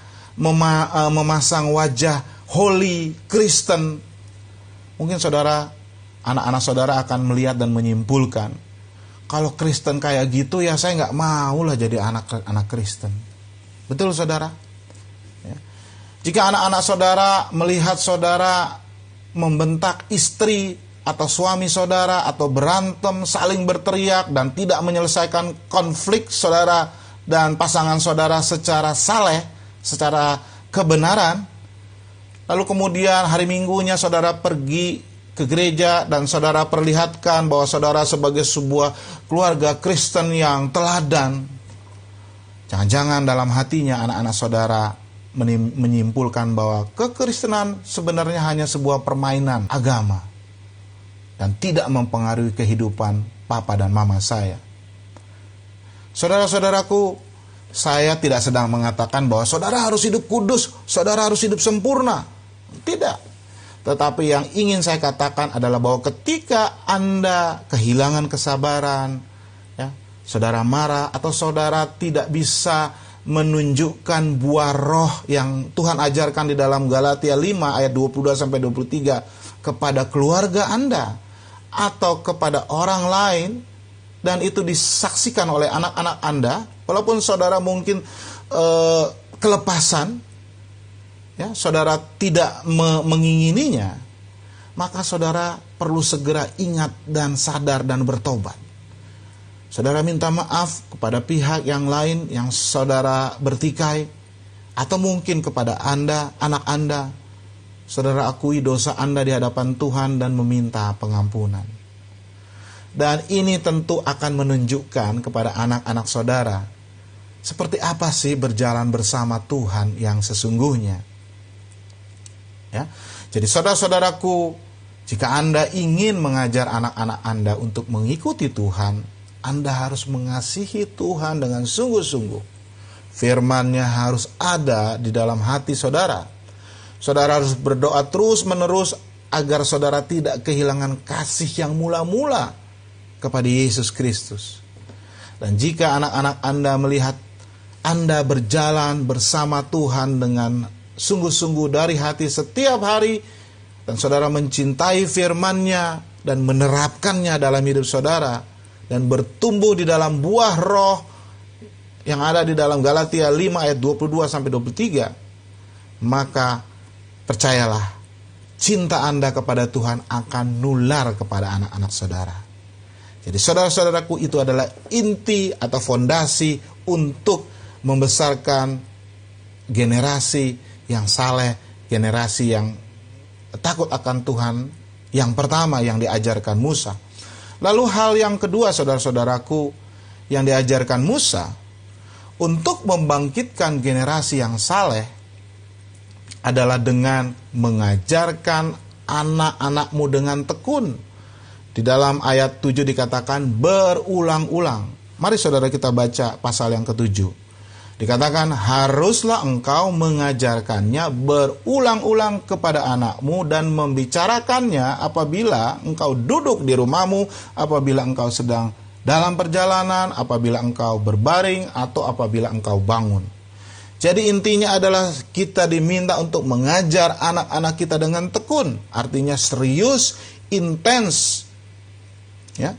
[SPEAKER 5] memasang wajah holy Kristen, mungkin saudara, anak-anak saudara akan melihat dan menyimpulkan, kalau Kristen kayak gitu ya saya nggak mau lah jadi anak Kristen. Betul saudara? Ya. Jika anak-anak saudara melihat saudara membentak istri atau suami saudara, atau berantem, saling berteriak, dan tidak menyelesaikan konflik saudara dan pasangan saudara secara saleh, secara kebenaran, lalu kemudian hari Minggunya saudara pergi ke gereja dan saudara perlihatkan bahwa saudara sebagai sebuah keluarga Kristen yang teladan, Jangan-jangan dalam hatinya anak-anak saudara menyimpulkan bahwa kekristenan sebenarnya hanya sebuah permainan agama dan tidak mempengaruhi kehidupan papa dan mama saya. Saudara-saudaraku, saya tidak sedang mengatakan bahwa saudara harus hidup kudus, saudara harus hidup sempurna. Tidak. Tetapi yang ingin saya katakan adalah bahwa ketika Anda kehilangan kesabaran, ya, saudara marah atau saudara tidak bisa menunjukkan buah roh yang Tuhan ajarkan di dalam Galatia 5 ayat 22-23 kepada keluarga Anda atau kepada orang lain, dan itu disaksikan oleh anak-anak Anda, walaupun saudara mungkin kelepasan, ya, saudara tidak mengingininya, maka saudara perlu segera ingat dan sadar dan bertobat. Saudara minta maaf kepada pihak yang lain yang saudara bertikai, atau mungkin kepada Anda, anak Anda. Saudara akui dosa Anda di hadapan Tuhan dan meminta pengampunan. Dan ini tentu akan menunjukkan kepada anak-anak saudara seperti apa sih berjalan bersama Tuhan yang sesungguhnya. Ya. Jadi saudara-saudaraku, jika Anda ingin mengajar anak-anak Anda untuk mengikuti Tuhan, Anda harus mengasihi Tuhan dengan sungguh-sungguh. Firman-Nya harus ada di dalam hati saudara. Saudara harus berdoa terus-menerus agar saudara tidak kehilangan kasih yang mula-mula kepada Yesus Kristus. Dan jika anak-anak Anda melihat Anda berjalan bersama Tuhan dengan sungguh-sungguh dari hati setiap hari, dan saudara mencintai firman-Nya dan menerapkannya dalam hidup saudara, dan bertumbuh di dalam buah roh yang ada di dalam Galatia 5 ayat 22-23, maka percayalah, cinta Anda kepada Tuhan akan nular kepada anak-anak saudara. Jadi saudara-saudaraku, itu adalah inti atau fondasi untuk membesarkan generasi yang saleh, generasi yang takut akan Tuhan, yang pertama yang diajarkan Musa. Lalu hal yang kedua, saudara-saudaraku, yang diajarkan Musa untuk membangkitkan generasi yang saleh adalah dengan mengajarkan anak-anakmu dengan tekun. Di dalam ayat 7 dikatakan berulang-ulang. Mari saudara kita baca pasal yang ke-7. Dikatakan, haruslah engkau mengajarkannya berulang-ulang kepada anakmu dan membicarakannya apabila engkau duduk di rumahmu, apabila engkau sedang dalam perjalanan, apabila engkau berbaring, atau apabila engkau bangun. Jadi intinya adalah kita diminta untuk mengajar anak-anak kita dengan tekun. Artinya serius, intens. Ya,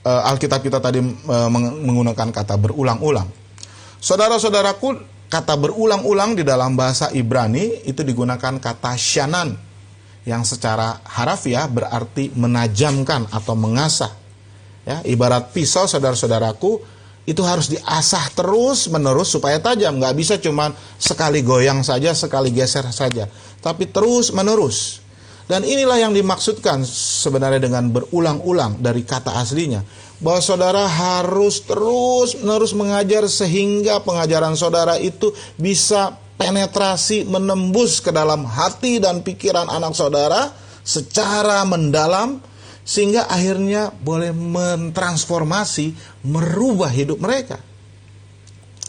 [SPEAKER 5] Alkitab kita tadi menggunakan kata berulang-ulang. Saudara-saudaraku, kata berulang-ulang di dalam bahasa Ibrani itu digunakan kata shanan, yang secara harafiah berarti menajamkan atau mengasah. Ya, ibarat pisau, saudara-saudaraku, itu harus diasah terus-menerus supaya tajam. Nggak bisa cuma sekali goyang saja, sekali geser saja, tapi terus-menerus. Dan inilah yang dimaksudkan sebenarnya dengan berulang-ulang dari kata aslinya. Bahwa saudara harus terus-menerus mengajar sehingga pengajaran saudara itu bisa penetrasi, menembus ke dalam hati dan pikiran anak saudara secara mendalam, sehingga akhirnya boleh mentransformasi, merubah hidup mereka.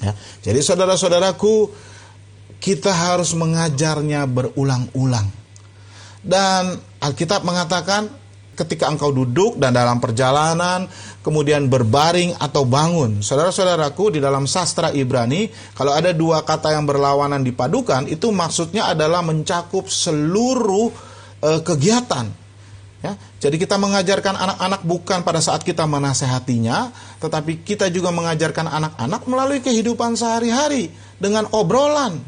[SPEAKER 5] Ya, jadi saudara-saudaraku, kita harus mengajarnya berulang-ulang. Dan Alkitab mengatakan ketika engkau duduk dan dalam perjalanan, kemudian berbaring atau bangun. Saudara-saudaraku, di dalam sastra Ibrani, kalau ada dua kata yang berlawanan dipadukan, itu maksudnya adalah mencakup seluruh kegiatan. Ya, jadi kita mengajarkan anak-anak bukan pada saat kita menasehatinya, tetapi kita juga mengajarkan anak-anak melalui kehidupan sehari-hari dengan obrolan.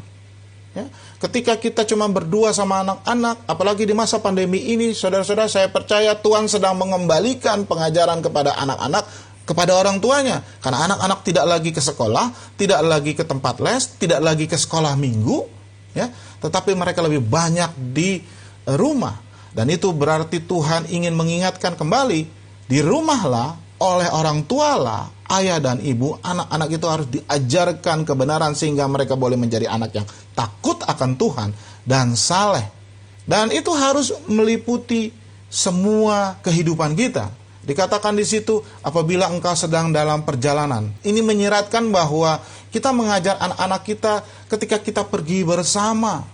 [SPEAKER 5] Ya, ketika kita cuma berdua sama anak-anak, apalagi di masa pandemi ini, saudara-saudara, saya percaya Tuhan sedang mengembalikan pengajaran kepada anak-anak, kepada orang tuanya. Karena anak-anak tidak lagi ke sekolah, tidak lagi ke tempat les, tidak lagi ke sekolah minggu, ya, tetapi mereka lebih banyak di rumah. Dan itu berarti Tuhan ingin mengingatkan kembali, di rumahlah, oleh orang tualah, ayah dan ibu, anak-anak itu harus diajarkan kebenaran sehingga mereka boleh menjadi anak yang takut akan Tuhan dan saleh. Dan itu harus meliputi semua kehidupan kita. Dikatakan di situ, apabila engkau sedang dalam perjalanan. Ini menyiratkan bahwa kita mengajar anak-anak kita ketika kita pergi bersama.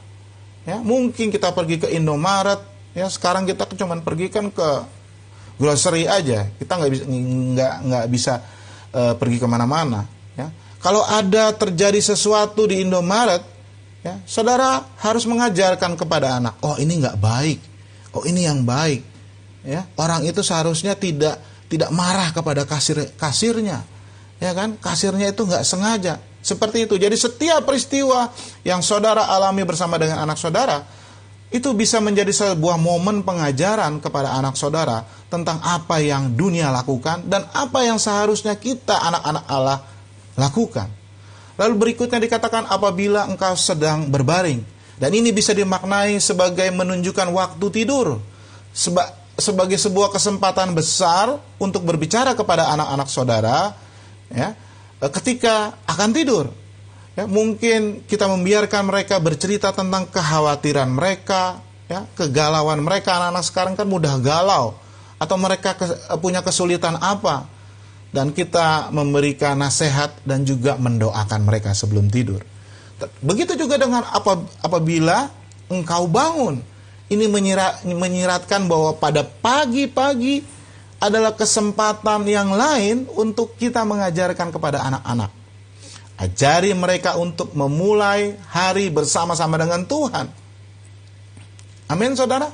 [SPEAKER 5] Ya, mungkin kita pergi ke Indomaret. Ya, sekarang kita cuma pergi kan ke grocery aja. Kita nggak bisa pergi kemana-mana. Ya. Kalau ada terjadi sesuatu di Indomaret, ya, saudara harus mengajarkan kepada anak, oh ini nggak baik, oh ini yang baik. Ya, orang itu seharusnya tidak marah kepada kasirnya, ya kan? Kasirnya itu nggak sengaja, seperti itu. Jadi setiap peristiwa yang saudara alami bersama dengan anak saudara itu bisa menjadi sebuah momen pengajaran kepada anak saudara tentang apa yang dunia lakukan dan apa yang seharusnya kita anak-anak Allah lakukan. Lalu berikutnya dikatakan apabila engkau sedang berbaring, dan ini bisa dimaknai sebagai menunjukkan waktu tidur, sebagai sebuah kesempatan besar untuk berbicara kepada anak-anak saudara, ya, ketika akan tidur. Ya, mungkin kita membiarkan mereka bercerita tentang kekhawatiran mereka, ya, kegalauan mereka. Anak-anak sekarang kan mudah galau, atau mereka punya kesulitan apa, dan kita memberikan nasihat dan juga mendoakan mereka sebelum tidur. Begitu juga dengan apabila engkau bangun. Ini menyiratkan bahwa pada pagi-pagi adalah kesempatan yang lain untuk kita mengajarkan kepada anak-anak. Ajari mereka untuk memulai hari bersama-sama dengan Tuhan. Amin, saudara.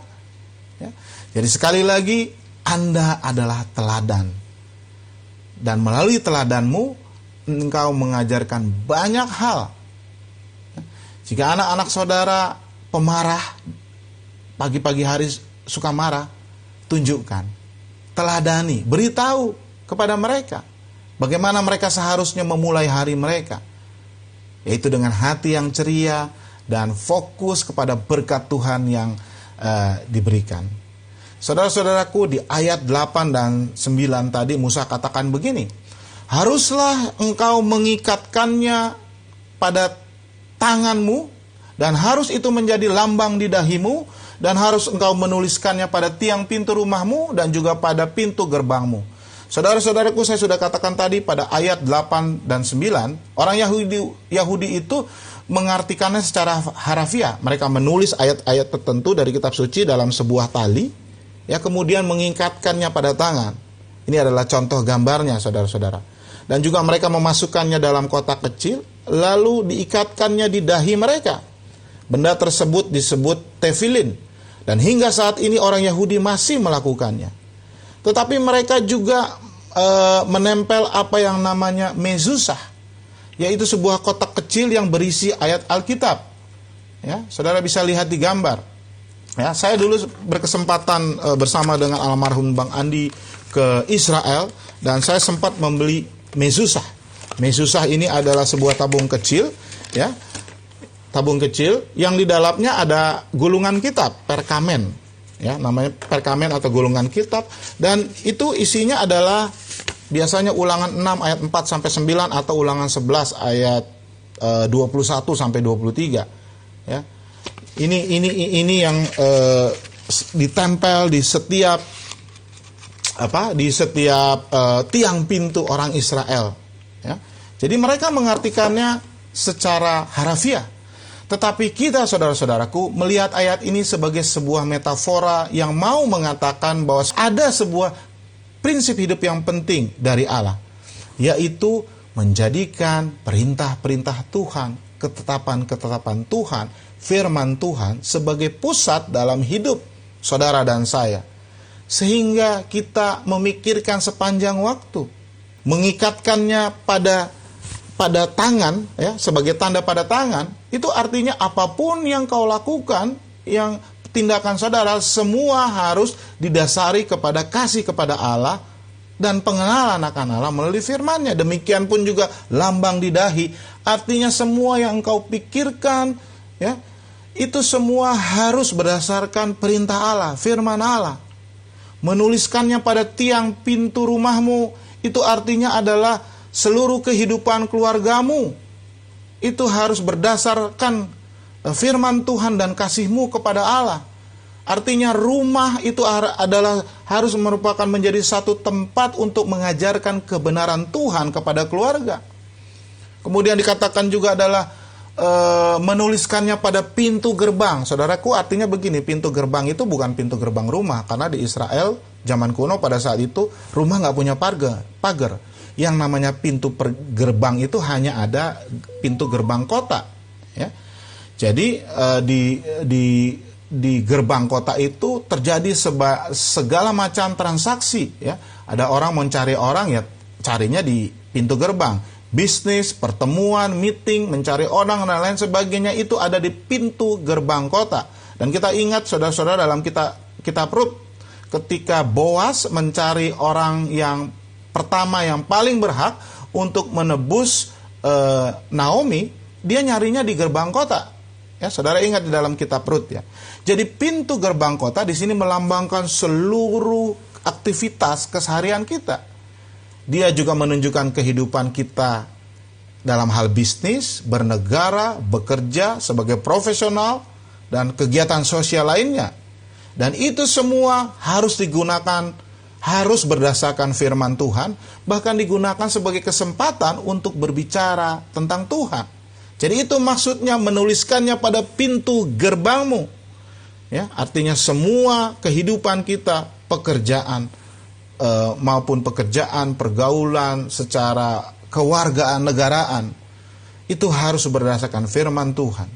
[SPEAKER 5] Ya. Jadi sekali lagi, Anda adalah teladan. Dan melalui teladanmu, engkau mengajarkan banyak hal. Jika anak-anak saudara pemarah, pagi-pagi hari suka marah, tunjukkan, teladani, beritahu kepada mereka bagaimana mereka seharusnya memulai hari mereka, yaitu dengan hati yang ceria dan fokus kepada berkat Tuhan yang diberikan. Saudara-saudaraku, di ayat 8 dan 9 tadi Musa katakan begini, haruslah engkau mengikatkannya pada tanganmu, dan harus itu menjadi lambang di dahimu, dan harus engkau menuliskannya pada tiang pintu rumahmu dan juga pada pintu gerbangmu. Saudara-saudaraku, saya sudah katakan tadi pada ayat 8 dan 9, orang Yahudi itu mengartikannya secara harafiah. Mereka menulis ayat-ayat tertentu dari kitab suci dalam sebuah tali, ya, kemudian mengikatkannya pada tangan. Ini adalah contoh gambarnya, saudara-saudara. Dan juga mereka memasukkannya dalam kotak kecil, lalu diikatkannya di dahi mereka. Benda tersebut disebut tefilin, dan hingga saat ini orang Yahudi masih melakukannya. Tetapi mereka juga menempel apa yang namanya mezuzah, yaitu sebuah kotak kecil yang berisi ayat Alkitab. Ya, saudara bisa lihat di gambar. Ya, saya dulu berkesempatan bersama dengan almarhum Bang Andi ke Israel, dan saya sempat membeli mezuzah. Mezuzah ini adalah sebuah tabung kecil, ya, tabung kecil yang di dalamnya ada gulungan kitab, perkamen, ya, namanya perkamen atau gulungan kitab, dan itu isinya adalah biasanya ulangan 6 ayat 4 sampai 9 atau ulangan 11 ayat 21 sampai 23, ya. Ini yang ditempel di setiap tiang pintu orang Israel, ya. Jadi mereka mengartikannya secara harafiah. Tetapi kita, saudara-saudaraku, melihat ayat ini sebagai sebuah metafora yang mau mengatakan bahwa ada sebuah prinsip hidup yang penting dari Allah, yaitu menjadikan perintah-perintah Tuhan, ketetapan-ketetapan Tuhan, firman Tuhan sebagai pusat dalam hidup saudara dan saya. Sehingga kita memikirkan sepanjang waktu, mengikatkannya pada tangan, ya, sebagai tanda pada tangan. Itu artinya apapun yang kau lakukan, yang tindakan saudara, semua harus didasari kepada kasih kepada Allah dan pengenalan akan Allah melalui firman-Nya. Demikian pun juga lambang di dahi, artinya semua yang engkau pikirkan, ya, itu semua harus berdasarkan perintah Allah, firman Allah. Menuliskannya pada tiang pintu rumahmu, itu artinya adalah seluruh kehidupan keluargamu itu harus berdasarkan firman Tuhan dan kasih-Mu kepada Allah. Artinya rumah itu harus merupakan menjadi satu tempat untuk mengajarkan kebenaran Tuhan kepada keluarga. Kemudian dikatakan juga adalah menuliskannya pada pintu gerbang. Saudaraku, artinya begini, pintu gerbang itu bukan pintu gerbang rumah, karena di Israel zaman kuno pada saat itu rumah nggak punya pagar. Yang namanya pintu gerbang itu hanya ada pintu gerbang kota, ya. Jadi di gerbang kota itu terjadi segala macam transaksi, ya. Ada orang mencari orang, ya carinya di pintu gerbang. Bisnis, pertemuan, meeting, mencari orang dan lain sebagainya itu ada di pintu gerbang kota. Dan kita ingat saudara-saudara dalam kitab Rut, ketika Boas mencari orang yang pertama yang paling berhak untuk menebus Naomi, dia nyarinya di gerbang kota. Ya, saudara ingat di dalam kitab Rut, ya. Jadi pintu gerbang kota di sini melambangkan seluruh aktivitas keseharian kita. Dia juga menunjukkan kehidupan kita dalam hal bisnis, bernegara, bekerja sebagai profesional, dan kegiatan sosial lainnya. Dan itu semua harus digunakan, harus berdasarkan firman Tuhan, bahkan digunakan sebagai kesempatan untuk berbicara tentang Tuhan. Jadi itu maksudnya menuliskannya pada pintu gerbangmu. Ya, artinya semua kehidupan kita, pekerjaan, maupun pekerjaan, pergaulan, secara kewargaan, negaraan, itu harus berdasarkan firman Tuhan.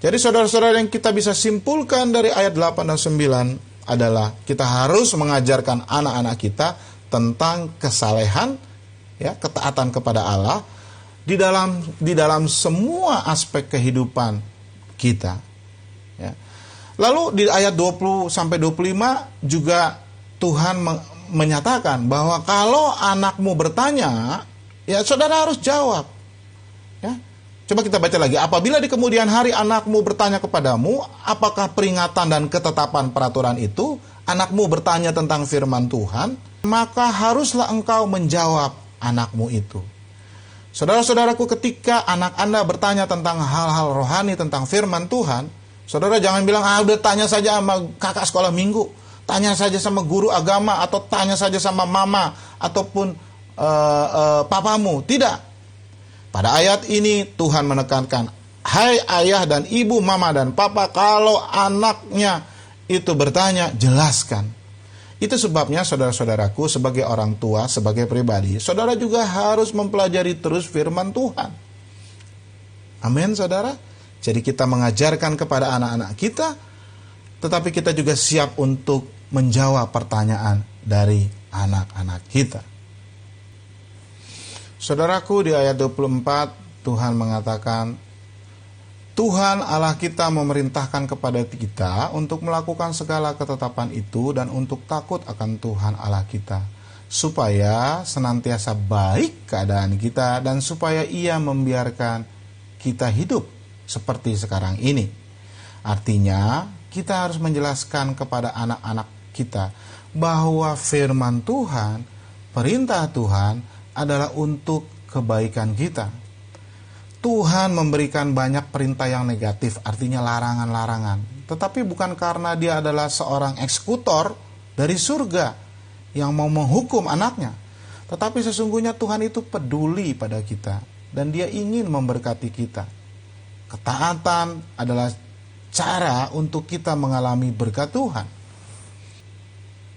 [SPEAKER 5] Jadi saudara-saudara, yang kita bisa simpulkan dari ayat 8 dan 9 adalah kita harus mengajarkan anak-anak kita tentang kesalehan, ya, ketaatan kepada Allah di dalam semua aspek kehidupan kita. Ya. Lalu di ayat 20 sampai 25 juga Tuhan menyatakan bahwa kalau anakmu bertanya, ya saudara harus jawab. Ya. Coba kita baca lagi. Apabila di kemudian hari anakmu bertanya kepadamu, apakah peringatan dan ketetapan peraturan itu? Anakmu bertanya tentang firman Tuhan, maka haruslah engkau menjawab anakmu itu. Saudara-saudaraku, ketika anak Anda bertanya tentang hal-hal rohani, tentang firman Tuhan, saudara jangan bilang, udah tanya saja sama kakak sekolah minggu, tanya saja sama guru agama, atau tanya saja sama mama, ataupun papamu. Tidak. Pada ayat ini Tuhan menekankan, hai ayah dan ibu, mama dan papa, kalau anaknya itu bertanya, jelaskan. Itu sebabnya saudara-saudaraku, sebagai orang tua, sebagai pribadi, saudara juga harus mempelajari terus firman Tuhan. Amin, saudara. Jadi kita mengajarkan kepada anak-anak kita, tetapi kita juga siap untuk menjawab pertanyaan dari anak-anak kita. Saudaraku, di ayat 24 Tuhan mengatakan, Tuhan Allah kita memerintahkan kepada kita untuk melakukan segala ketetapan itu dan untuk takut akan Tuhan Allah kita, supaya senantiasa baik keadaan kita dan supaya Ia membiarkan kita hidup seperti sekarang ini. Artinya, kita harus menjelaskan kepada anak-anak kita bahwa firman Tuhan, perintah Tuhan adalah untuk kebaikan kita. Tuhan memberikan banyak perintah yang negatif, artinya larangan-larangan. Tetapi bukan karena dia adalah seorang eksekutor dari surga yang mau menghukum anaknya. Tetapi sesungguhnya Tuhan itu peduli pada kita dan dia ingin memberkati kita. Ketaatan adalah cara untuk kita mengalami berkat Tuhan.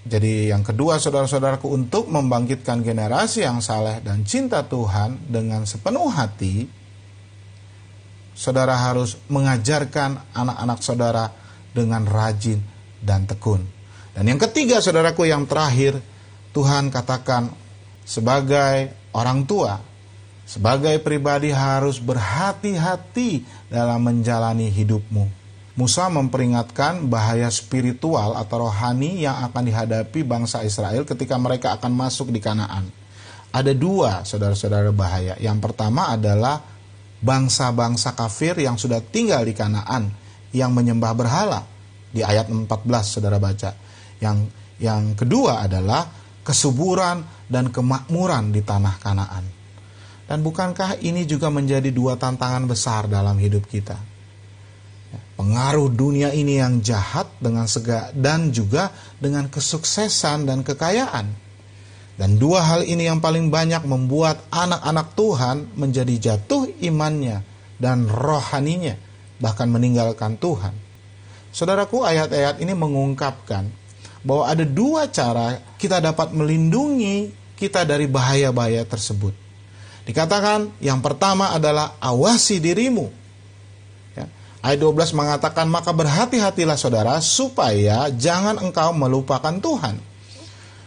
[SPEAKER 5] Jadi yang kedua, saudara-saudaraku, untuk membangkitkan generasi yang saleh dan cinta Tuhan dengan sepenuh hati, saudara harus mengajarkan anak-anak saudara dengan rajin dan tekun. Dan yang ketiga, saudaraku, yang terakhir, Tuhan katakan sebagai orang tua, sebagai pribadi harus berhati-hati dalam menjalani hidupmu. Musa memperingatkan bahaya spiritual atau rohani yang akan dihadapi bangsa Israel ketika mereka akan masuk di Kanaan. Ada dua, saudara-saudara, bahaya. Yang pertama adalah bangsa-bangsa kafir yang sudah tinggal di Kanaan, yang menyembah berhala. Di ayat 14, saudara baca. Yang kedua adalah kesuburan dan kemakmuran di tanah Kanaan. Dan bukankah ini juga menjadi dua tantangan besar dalam hidup kita? Pengaruh dunia ini yang jahat dan juga dengan kesuksesan dan kekayaan. Dan dua hal ini yang paling banyak membuat anak-anak Tuhan menjadi jatuh imannya dan rohaninya, bahkan meninggalkan Tuhan. Saudaraku, ayat-ayat ini mengungkapkan bahwa ada dua cara kita dapat melindungi kita dari bahaya-bahaya tersebut. Dikatakan yang pertama adalah awasi dirimu. Ya. Ayat 12 mengatakan, maka berhati-hatilah saudara supaya jangan engkau melupakan Tuhan.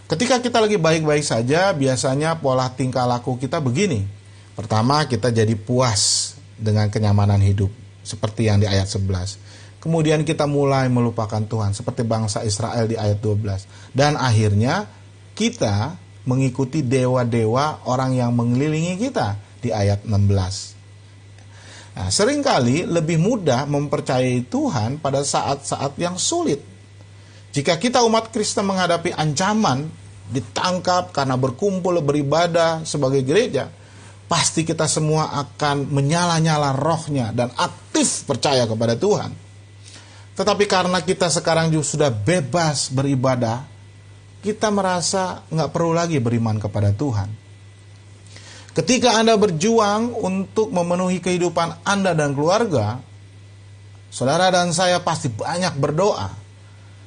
[SPEAKER 5] Ketika kita lagi baik-baik saja, biasanya pola tingkah laku kita begini. Pertama, kita jadi puas dengan kenyamanan hidup, seperti yang di ayat 11. Kemudian kita mulai melupakan Tuhan, seperti bangsa Israel di ayat 12. Dan akhirnya kita mengikuti dewa-dewa orang yang mengelilingi kita di ayat 16. Nah, seringkali lebih mudah mempercayai Tuhan pada saat-saat yang sulit. Jika kita umat Kristen menghadapi ancaman, ditangkap karena berkumpul beribadah sebagai gereja, pasti kita semua akan menyala-nyala rohnya dan aktif percaya kepada Tuhan. Tetapi karena kita sekarang juga sudah bebas beribadah, kita merasa nggak perlu lagi beriman kepada Tuhan. Ketika Anda berjuang untuk memenuhi kehidupan Anda dan keluarga, saudara dan saya pasti banyak berdoa.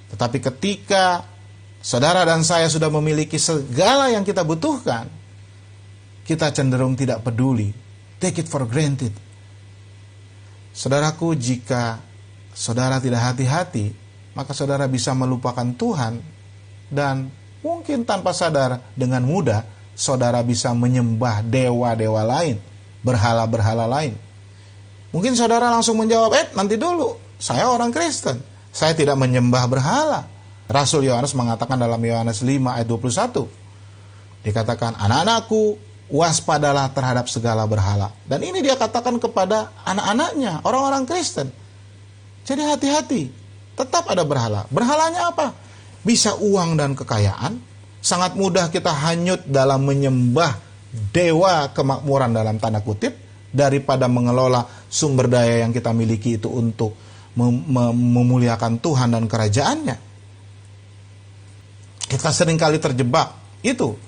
[SPEAKER 5] Tetapi ketika saudara dan saya sudah memiliki segala yang kita butuhkan, kita cenderung tidak peduli. Take it for granted. Saudaraku, jika saudara tidak hati-hati, maka saudara bisa melupakan Tuhan, dan mungkin tanpa sadar dengan mudah saudara bisa menyembah dewa-dewa lain, berhala-berhala lain. Mungkin saudara langsung menjawab, nanti dulu, saya orang Kristen, saya tidak menyembah berhala. Rasul Yohanes mengatakan dalam Yohanes 5 ayat 21, dikatakan, anak-anakku, waspadalah terhadap segala berhala. Dan ini dia katakan kepada anak-anaknya, orang-orang Kristen. Jadi hati-hati, tetap ada berhala. Berhalanya apa? Bisa uang dan kekayaan. Sangat mudah kita hanyut dalam menyembah dewa kemakmuran dalam tanda kutip, daripada mengelola sumber daya yang kita miliki itu untuk memuliakan Tuhan dan kerajaannya. Kita seringkali terjebak itu.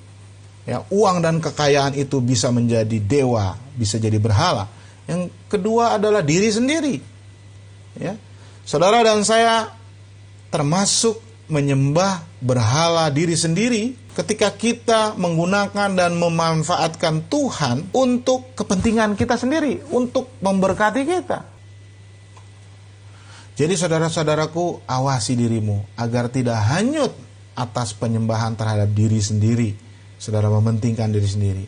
[SPEAKER 5] Ya, uang dan kekayaan itu bisa menjadi dewa, bisa jadi berhala. Yang kedua adalah diri sendiri. Ya. Saudara dan saya termasuk menyembah berhala diri sendiri ketika kita menggunakan dan memanfaatkan Tuhan untuk kepentingan kita sendiri, untuk memberkati kita. Jadi saudara-saudaraku, awasi dirimu agar tidak hanyut atas penyembahan terhadap diri sendiri. Saudara mementingkan diri sendiri.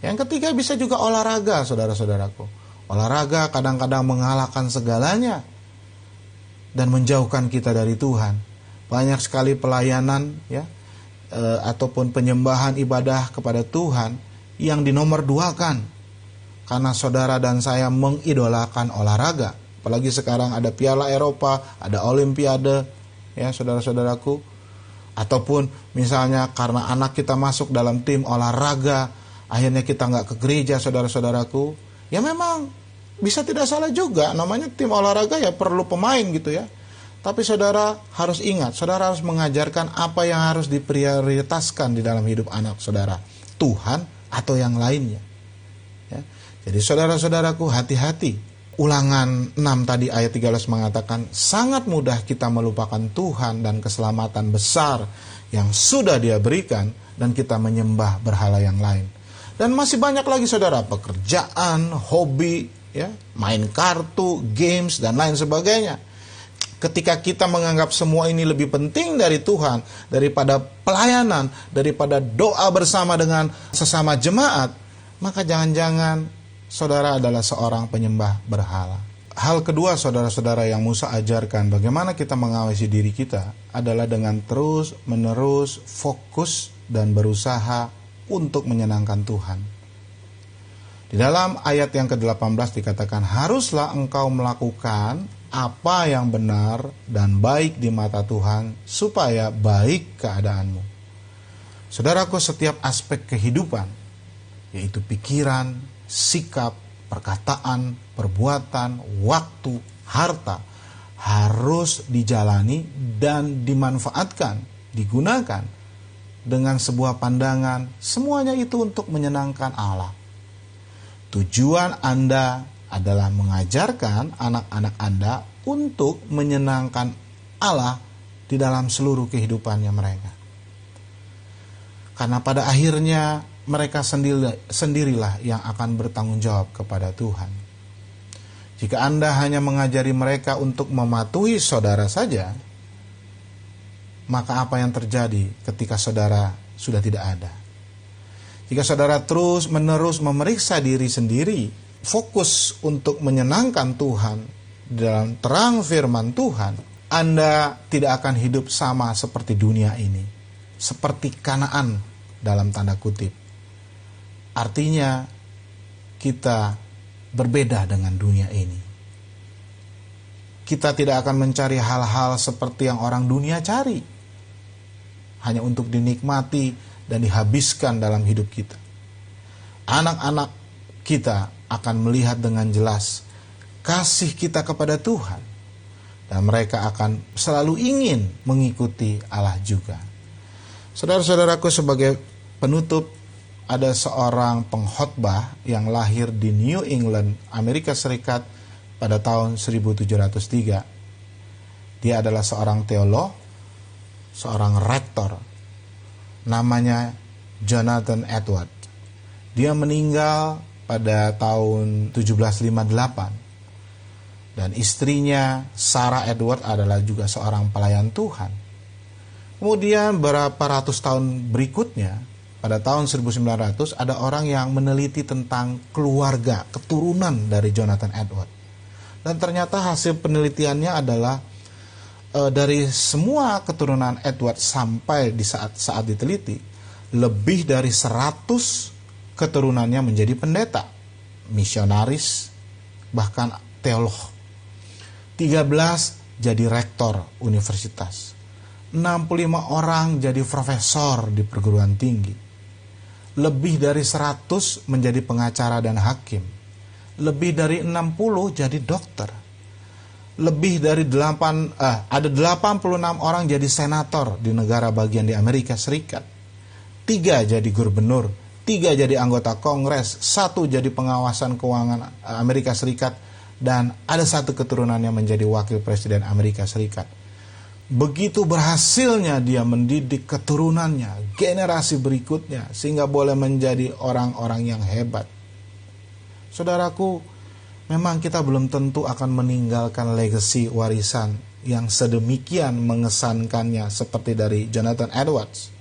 [SPEAKER 5] Yang ketiga bisa juga olahraga, saudara-saudaraku. Olahraga kadang-kadang mengalahkan segalanya dan menjauhkan kita dari Tuhan. Banyak sekali pelayanan ataupun penyembahan ibadah kepada Tuhan yang dinomorduakan karena saudara dan saya mengidolakan olahraga. Apalagi sekarang ada Piala Eropa, ada Olimpiade, ya saudara-saudaraku. Ataupun misalnya karena anak kita masuk dalam tim olahraga, akhirnya kita nggak ke gereja, saudara-saudaraku. Ya memang bisa tidak salah juga, namanya tim olahraga ya perlu pemain gitu ya. Tapi saudara harus ingat, saudara harus mengajarkan apa yang harus diprioritaskan di dalam hidup anak saudara, Tuhan atau yang lainnya. Ya. Jadi saudara-saudaraku, hati-hati. Ulangan 6 tadi ayat 13 mengatakan, sangat mudah kita melupakan Tuhan dan keselamatan besar yang sudah Dia berikan, dan kita menyembah berhala yang lain. Dan masih banyak lagi saudara, pekerjaan, hobi, ya, main kartu, games, dan lain sebagainya. Ketika kita menganggap semua ini lebih penting dari Tuhan, daripada pelayanan, daripada doa bersama dengan sesama jemaat, maka jangan-jangan saudara adalah seorang penyembah berhala. Hal kedua saudara-saudara yang Musa ajarkan bagaimana kita mengawasi diri kita adalah dengan terus-menerus fokus dan berusaha untuk menyenangkan Tuhan. Di dalam ayat yang ke-18 dikatakan, haruslah engkau melakukan apa yang benar dan baik di mata Tuhan supaya baik keadaanmu. Saudaraku, setiap aspek kehidupan, yaitu pikiran, sikap, perkataan, perbuatan, waktu, harta, harus dijalani dan dimanfaatkan, digunakan dengan sebuah pandangan, semuanya itu untuk menyenangkan Allah. Tujuan Anda adalah mengajarkan anak-anak Anda untuk menyenangkan Allah di dalam seluruh kehidupannya mereka. Karena pada akhirnya mereka sendirilah yang akan bertanggung jawab kepada Tuhan. Jika Anda hanya mengajari mereka untuk mematuhi saudara saja, maka apa yang terjadi ketika saudara sudah tidak ada? Jika saudara terus-menerus memeriksa diri sendiri, fokus untuk menyenangkan Tuhan dalam terang firman Tuhan, Anda tidak akan hidup sama seperti dunia ini, seperti Kanaan dalam tanda kutip. Artinya kita berbeda dengan dunia ini. Kita tidak akan mencari hal-hal seperti yang orang dunia cari, hanya untuk dinikmati dan dihabiskan dalam hidup kita. Anak-anak kita akan melihat dengan jelas kasih kita kepada Tuhan, dan mereka akan selalu ingin mengikuti Allah juga. Saudara-saudaraku, sebagai penutup, ada seorang pengkhotbah yang lahir di New England, Amerika Serikat pada tahun 1703. Dia adalah seorang teolog, seorang rektor, namanya Jonathan Edwards. Dia meninggal pada tahun 1758. Dan istrinya Sarah Edwards adalah juga seorang pelayan Tuhan. Kemudian beberapa ratus tahun berikutnya, pada tahun 1900, ada orang yang meneliti tentang keluarga, keturunan dari Jonathan Edwards. Dan ternyata hasil penelitiannya adalah dari semua keturunan Edwards sampai di saat diteliti, lebih dari 100 keturunannya menjadi pendeta, misionaris, bahkan teolog. 13 jadi rektor universitas. 65 orang jadi profesor di perguruan tinggi. Lebih dari 100 menjadi pengacara dan hakim. Lebih dari 60 jadi dokter. Lebih dari ada 86 orang jadi senator di negara bagian di Amerika Serikat. 3 jadi gubernur, 3 jadi anggota kongres, 1 jadi pengawasan keuangan Amerika Serikat, dan ada 1 keturunannya menjadi wakil presiden Amerika Serikat. Begitu berhasilnya dia mendidik keturunannya, generasi berikutnya, sehingga boleh menjadi orang-orang yang hebat. Saudaraku, memang kita belum tentu akan meninggalkan legacy warisan yang sedemikian mengesankannya seperti dari Jonathan Edwards.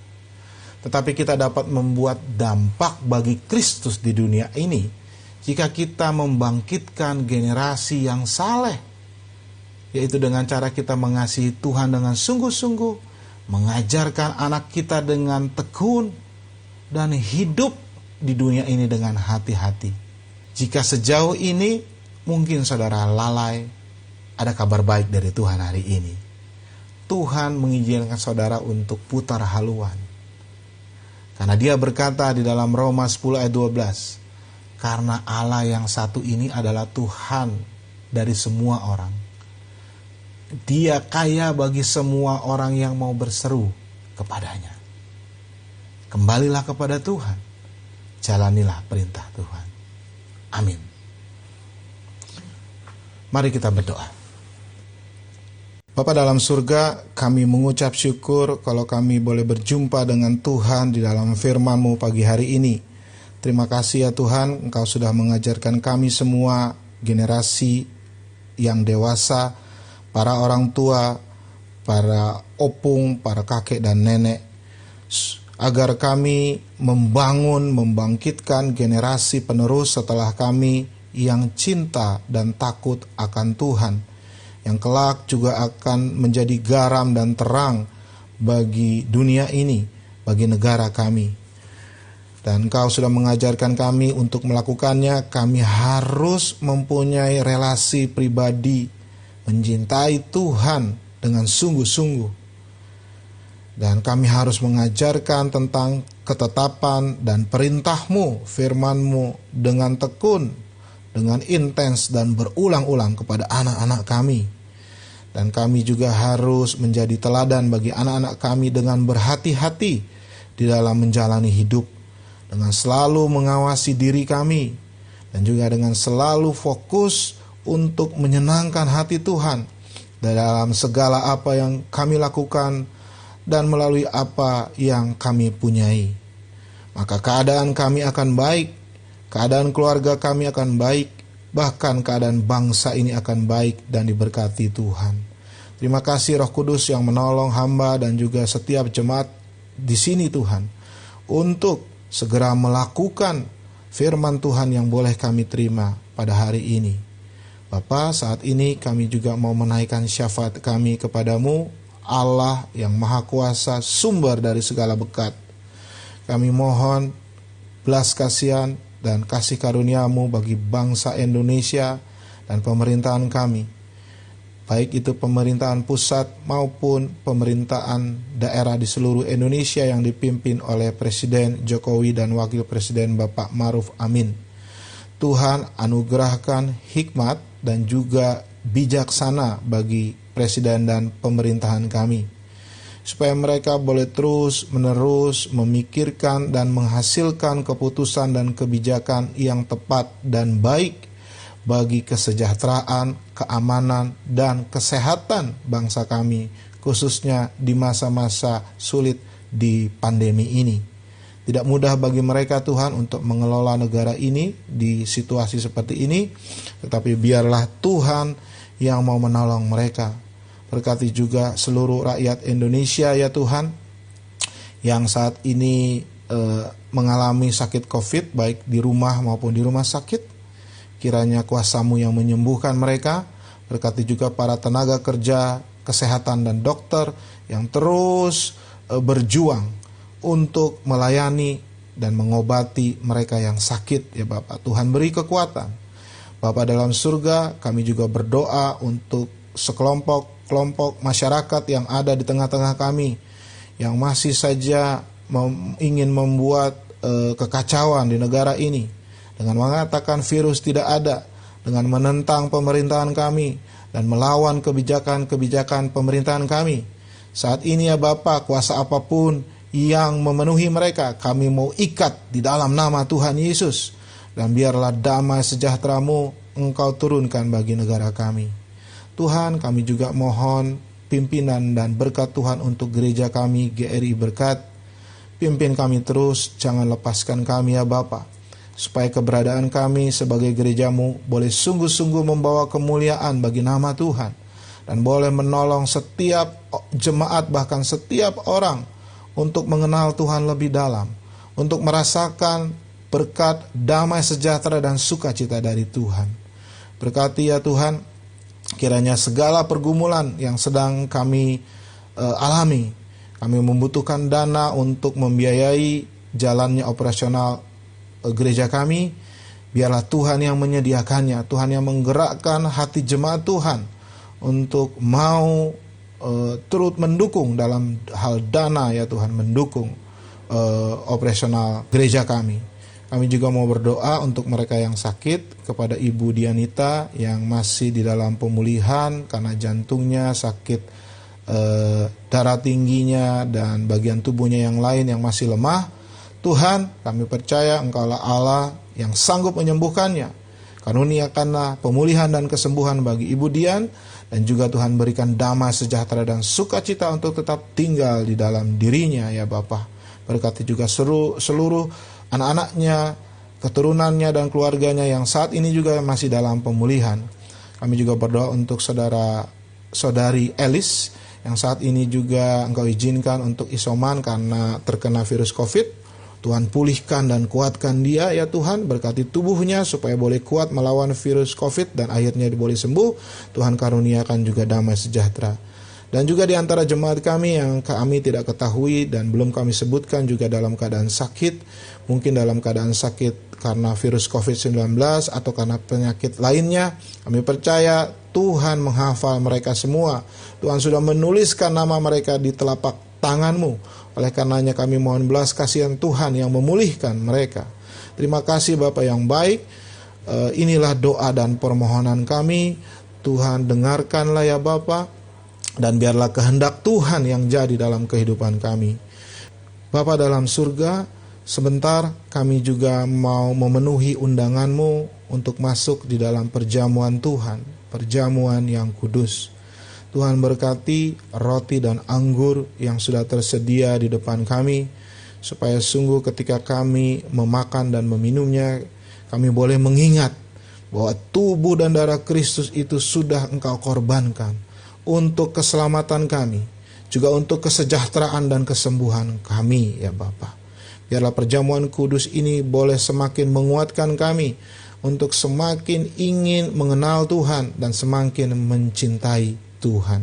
[SPEAKER 5] Tetapi kita dapat membuat dampak bagi Kristus di dunia ini jika kita membangkitkan generasi yang saleh, yaitu dengan cara kita mengasihi Tuhan dengan sungguh-sungguh, mengajarkan anak kita dengan tekun, dan hidup di dunia ini dengan hati-hati. Jika sejauh ini mungkin saudara lalai, ada kabar baik dari Tuhan hari ini. Tuhan mengizinkan saudara untuk putar haluan. Karena dia berkata di dalam Roma 10 ayat 12, karena Allah yang satu ini adalah Tuhan dari semua orang. Dia kaya bagi semua orang yang mau berseru kepadanya. Kembalilah kepada Tuhan, jalanilah perintah Tuhan. Amin. Mari kita berdoa. Bapa dalam surga, kami mengucap syukur kalau kami boleh berjumpa dengan Tuhan di dalam firman-Mu pagi hari ini. Terima kasih ya Tuhan, Engkau sudah mengajarkan kami semua, generasi yang dewasa, para orang tua, para opung, para kakek dan nenek, agar kami membangkitkan generasi penerus setelah kami yang cinta dan takut akan Tuhan, yang kelak juga akan menjadi garam dan terang bagi dunia ini, bagi negara kami. Dan Engkau sudah mengajarkan kami untuk melakukannya. Kami harus mempunyai relasi pribadi, mencintai Tuhan dengan sungguh-sungguh. Dan kami harus mengajarkan tentang ketetapan dan perintah-Mu, firman-Mu dengan tekun, dengan intens dan berulang-ulang kepada anak-anak kami. Dan kami juga harus menjadi teladan bagi anak-anak kami dengan berhati-hati di dalam menjalani hidup, dengan selalu mengawasi diri kami, dan juga dengan selalu fokus untuk menyenangkan hati Tuhan dalam segala apa yang kami lakukan dan melalui apa yang kami punyai. Maka keadaan kami akan baik, keadaan keluarga kami akan baik, bahkan keadaan bangsa ini akan baik dan diberkati Tuhan. Terima kasih Roh Kudus yang menolong hamba dan juga setiap jemaat di sini Tuhan, untuk segera melakukan firman Tuhan yang boleh kami terima pada hari ini. Bapa, saat ini kami juga mau menaikkan syafaat kami kepadamu, Allah yang Maha Kuasa, sumber dari segala berkat. Kami mohon belas kasihan dan kasih karunia-Mu bagi bangsa Indonesia dan pemerintahan kami, baik itu pemerintahan pusat maupun pemerintahan daerah di seluruh Indonesia yang dipimpin oleh Presiden Jokowi dan Wakil Presiden Bapak Ma'ruf Amin. Tuhan anugerahkan hikmat dan juga bijaksana bagi Presiden dan pemerintahan kami, supaya mereka boleh terus menerus memikirkan dan menghasilkan keputusan dan kebijakan yang tepat dan baik bagi kesejahteraan, keamanan, dan kesehatan bangsa kami, khususnya di masa-masa sulit di pandemi ini. Tidak mudah bagi mereka Tuhan untuk mengelola negara ini di situasi seperti ini, tetapi biarlah Tuhan yang mau menolong mereka. Berkati juga seluruh rakyat Indonesia ya Tuhan, yang saat ini mengalami sakit COVID, baik di rumah maupun di rumah sakit. Kiranya kuasa-Mu yang menyembuhkan mereka. Berkati juga para tenaga kerja, kesehatan dan dokter yang terus berjuang untuk melayani dan mengobati mereka yang sakit ya Bapak. Tuhan beri kekuatan. Bapak dalam surga, kami juga berdoa untuk sekelompok masyarakat yang ada di tengah-tengah kami, yang masih saja ingin membuat kekacauan di negara ini, dengan mengatakan virus tidak ada, dengan menentang pemerintahan kami, dan melawan kebijakan-kebijakan pemerintahan kami. Saat ini ya Bapa, kuasa apapun yang memenuhi mereka, kami mau ikat di dalam nama Tuhan Yesus. Dan biarlah damai sejahtera-Mu Engkau turunkan bagi negara kami. Tuhan, kami juga mohon pimpinan dan berkat Tuhan untuk gereja kami, GRI Berkat. Pimpin kami terus, jangan lepaskan kami ya Bapa, supaya keberadaan kami sebagai gereja-Mu boleh sungguh-sungguh membawa kemuliaan bagi nama Tuhan, dan boleh menolong setiap jemaat, bahkan setiap orang, untuk mengenal Tuhan lebih dalam, untuk merasakan berkat, damai sejahtera dan sukacita dari Tuhan. Berkati ya Tuhan, kiranya segala pergumulan yang sedang kami alami, kami membutuhkan dana untuk membiayai jalannya operasional gereja kami, biarlah Tuhan yang menyediakannya, Tuhan yang menggerakkan hati jemaat Tuhan untuk mau turut mendukung dalam hal dana ya Tuhan, mendukung operasional gereja kami. Kami juga mau berdoa untuk mereka yang sakit, kepada Ibu Dianita yang masih di dalam pemulihan karena jantungnya sakit, darah tingginya, dan bagian tubuhnya yang lain yang masih lemah. Tuhan, kami percaya Engkaulah Allah yang sanggup menyembuhkannya. Karuniakanlah pemulihan dan kesembuhan bagi Ibu Dian, dan juga Tuhan berikan damai sejahtera dan sukacita untuk tetap tinggal di dalam dirinya ya Bapa. Berkati juga seluruh anak-anaknya, keturunannya dan keluarganya yang saat ini juga masih dalam pemulihan. Kami juga berdoa untuk saudari Elis yang saat ini juga Engkau izinkan untuk isoman karena terkena virus COVID. Tuhan pulihkan dan kuatkan dia ya Tuhan, berkati tubuhnya supaya boleh kuat melawan virus COVID dan akhirnya boleh sembuh. Tuhan karuniakan juga damai sejahtera. Dan juga di antara jemaat kami yang kami tidak ketahui dan belum kami sebutkan juga dalam keadaan sakit, mungkin dalam keadaan sakit karena virus COVID-19 atau karena penyakit lainnya, kami percaya Tuhan menghafal mereka semua. Tuhan sudah menuliskan nama mereka di telapak tangan-Mu. Oleh karenanya kami mohon belas kasihan Tuhan yang memulihkan mereka. Terima kasih Bapa yang baik. Inilah doa dan permohonan kami. Tuhan dengarkanlah ya Bapa, dan biarlah kehendak Tuhan yang jadi dalam kehidupan kami. Bapa dalam surga, sebentar kami juga mau memenuhi undangan-Mu untuk masuk di dalam perjamuan Tuhan, perjamuan yang kudus. Tuhan berkati roti dan anggur yang sudah tersedia di depan kami, supaya sungguh ketika kami memakan dan meminumnya, kami boleh mengingat bahwa tubuh dan darah Kristus itu sudah Engkau korbankan untuk keselamatan kami, juga untuk kesejahteraan dan kesembuhan kami ya Bapa. Biarlah perjamuan kudus ini boleh semakin menguatkan kami untuk semakin ingin mengenal Tuhan dan semakin mencintai Tuhan.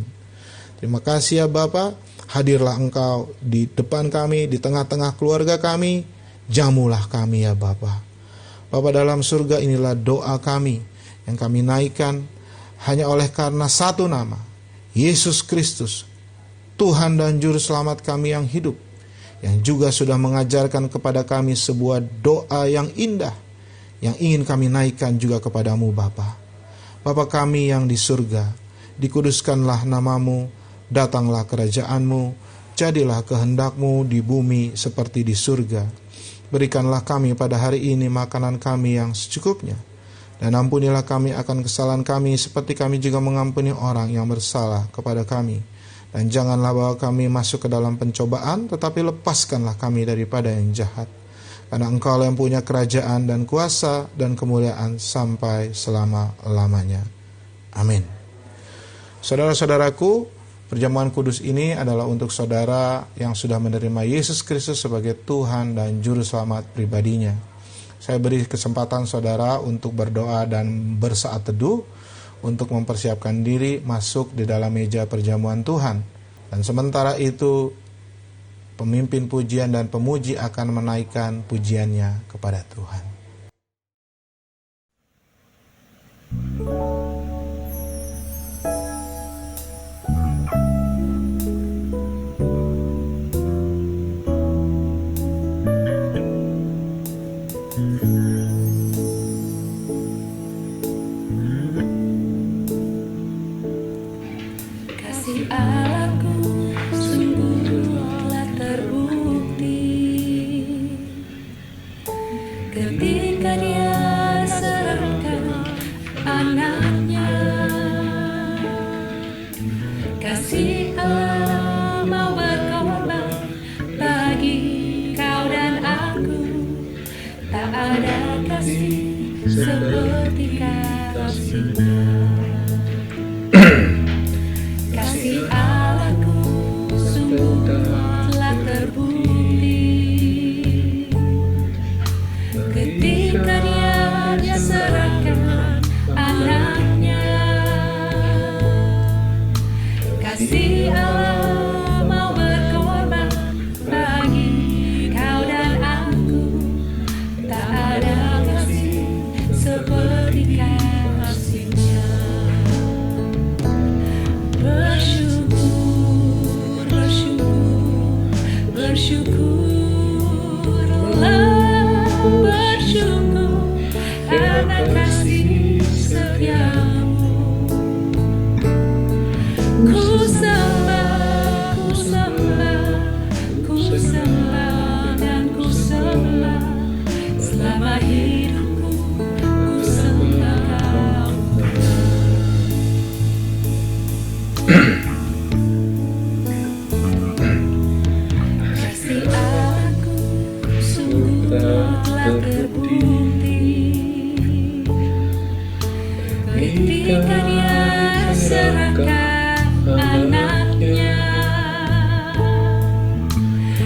[SPEAKER 5] Terima kasih ya Bapa. Hadirlah Engkau di depan kami, di tengah-tengah keluarga kami. Jamulah kami ya Bapa. Bapa dalam surga, inilah doa kami yang kami naikkan hanya oleh karena satu nama, Yesus Kristus, Tuhan dan Juru Selamat kami yang hidup, yang juga sudah mengajarkan kepada kami sebuah doa yang indah, yang ingin kami naikkan juga kepadamu Bapa. Bapa kami yang di surga, dikuduskanlah namamu, datanglah kerajaan-Mu, jadilah kehendak-Mu di bumi seperti di surga. Berikanlah kami pada hari ini makanan kami yang secukupnya, dan ampunilah kami akan kesalahan kami seperti kami juga mengampuni orang yang bersalah kepada kami. Dan janganlah bawa kami masuk ke dalam pencobaan, tetapi lepaskanlah kami daripada yang jahat. Karena Engkau yang punya kerajaan dan kuasa dan kemuliaan sampai selama-lamanya. Amin. Saudara-saudaraku, perjamuan kudus ini adalah untuk saudara yang sudah menerima Yesus Kristus sebagai Tuhan dan Juru Selamat pribadinya. Saya beri kesempatan saudara untuk berdoa dan bersaat teduh untuk mempersiapkan diri masuk di dalam meja perjamuan Tuhan. Dan sementara itu, pemimpin pujian dan pemuji akan menaikkan pujiannya kepada Tuhan.
[SPEAKER 3] Kasih Allahku sungguh telah terbukti ketika Dia serahkan anaknya. Kasih Allah mau berkorban bagi kau dan aku. Tak ada kasih seperti kasih-Nya. Kasih Allahku sungguh telah terbukti ketika Dia serahkan anaknya. Kasih Allah mau berkorban bagi kau dan aku. Tak ada kasih seperti kasih-Nya. Bersyukur karena kasih setiamu. Ku sembah dan ku sembah selama hidupku. Ku sembah kau. Kasih aku sungguh telah terbukti ketika Dia serahkan anaknya.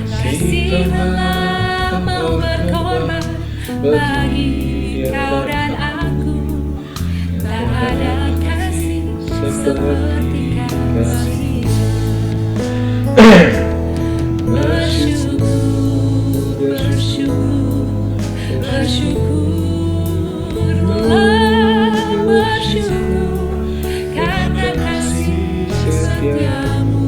[SPEAKER 3] Kasih Allah mau berkorban bagi kau dan aku. Tak ada kasih seperti kasih-Nya. Bersyukur karena kasih setiamu.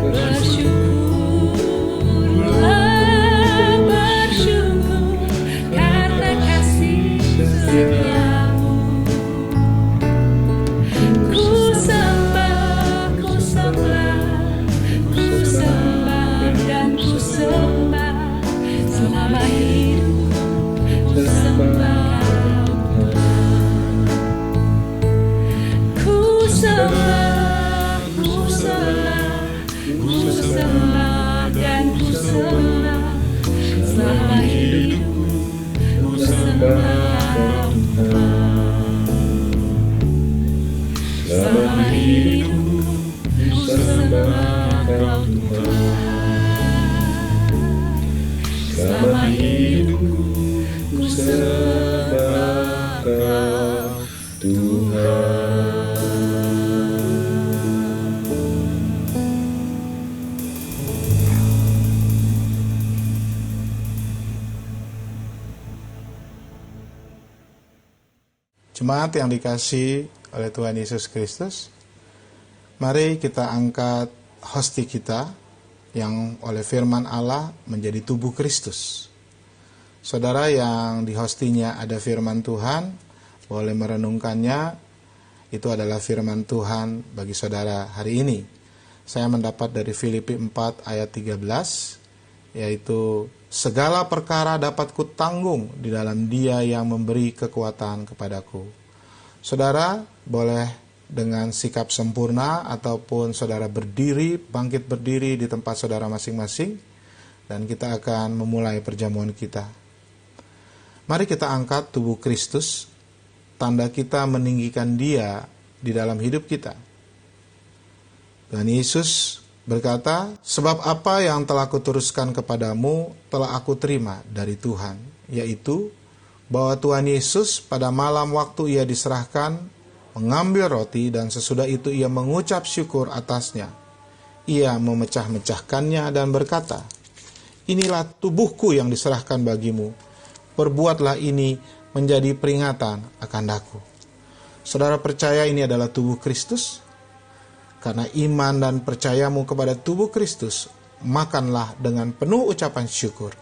[SPEAKER 3] Bersyukurlah, bersyukur karena kasih setiamu. Ku sembah, ku sembah, ku sembah dan ku sembah selama hidupku. Ku sembah Ku sembah, ku sembah, ku sembah dan ku sembah selama hidupku. Ku sembah selama hidupku. Ku sembah Kau Tuhan. Selama hidupku ku sembah Kau Tuhan.
[SPEAKER 5] Jemaat yang dikasihi oleh Tuhan Yesus Kristus, mari kita angkat hosti kita yang oleh firman Allah menjadi tubuh Kristus. Saudara yang di hostinya ada firman Tuhan, boleh merenungkannya. Itu adalah firman Tuhan bagi saudara hari ini. Saya mendapat dari Filipi 4 ayat 13, yaitu segala perkara dapat kutanggung di dalam Dia yang memberi kekuatan kepadaku. Saudara boleh dengan sikap sempurna ataupun saudara berdiri, bangkit berdiri di tempat saudara masing-masing, dan kita akan memulai perjamuan kita. Mari kita angkat tubuh Kristus, tanda kita meninggikan Dia di dalam hidup kita. Dan Yesus berkata, sebab apa yang telah kuteruskan kepadamu telah aku terima dari Tuhan, yaitu bahwa Tuhan Yesus pada malam waktu Ia diserahkan, mengambil roti dan sesudah itu Ia mengucap syukur atasnya. Ia memecah-mecahkannya dan berkata, inilah tubuhku yang diserahkan bagimu, perbuatlah ini menjadi peringatan akan aku. Saudara percaya ini adalah tubuh Kristus? Karena iman dan percayamu kepada tubuh Kristus, makanlah dengan penuh ucapan syukur.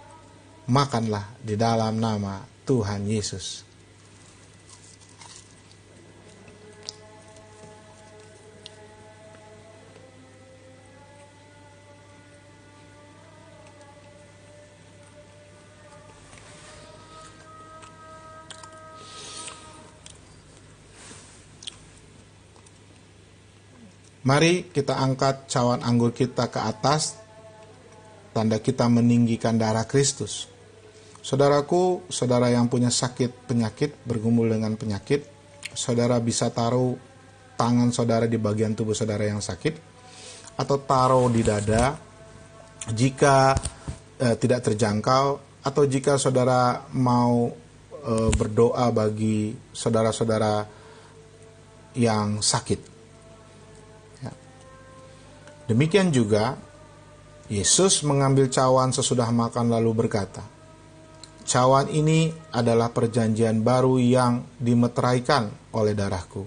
[SPEAKER 5] Makanlah di dalam nama Tuhan Yesus. Mari kita angkat cawan anggur kita ke atas, tanda kita meninggikan darah Kristus. Saudaraku, saudara yang punya sakit penyakit, bergumul dengan penyakit, saudara bisa taruh tangan saudara di bagian tubuh saudara yang sakit, atau taruh di dada jika tidak terjangkau, atau jika saudara mau berdoa bagi saudara-saudara yang sakit. Demikian juga, Yesus mengambil cawan sesudah makan lalu berkata, cawan ini adalah perjanjian baru yang dimeteraikan oleh darahku.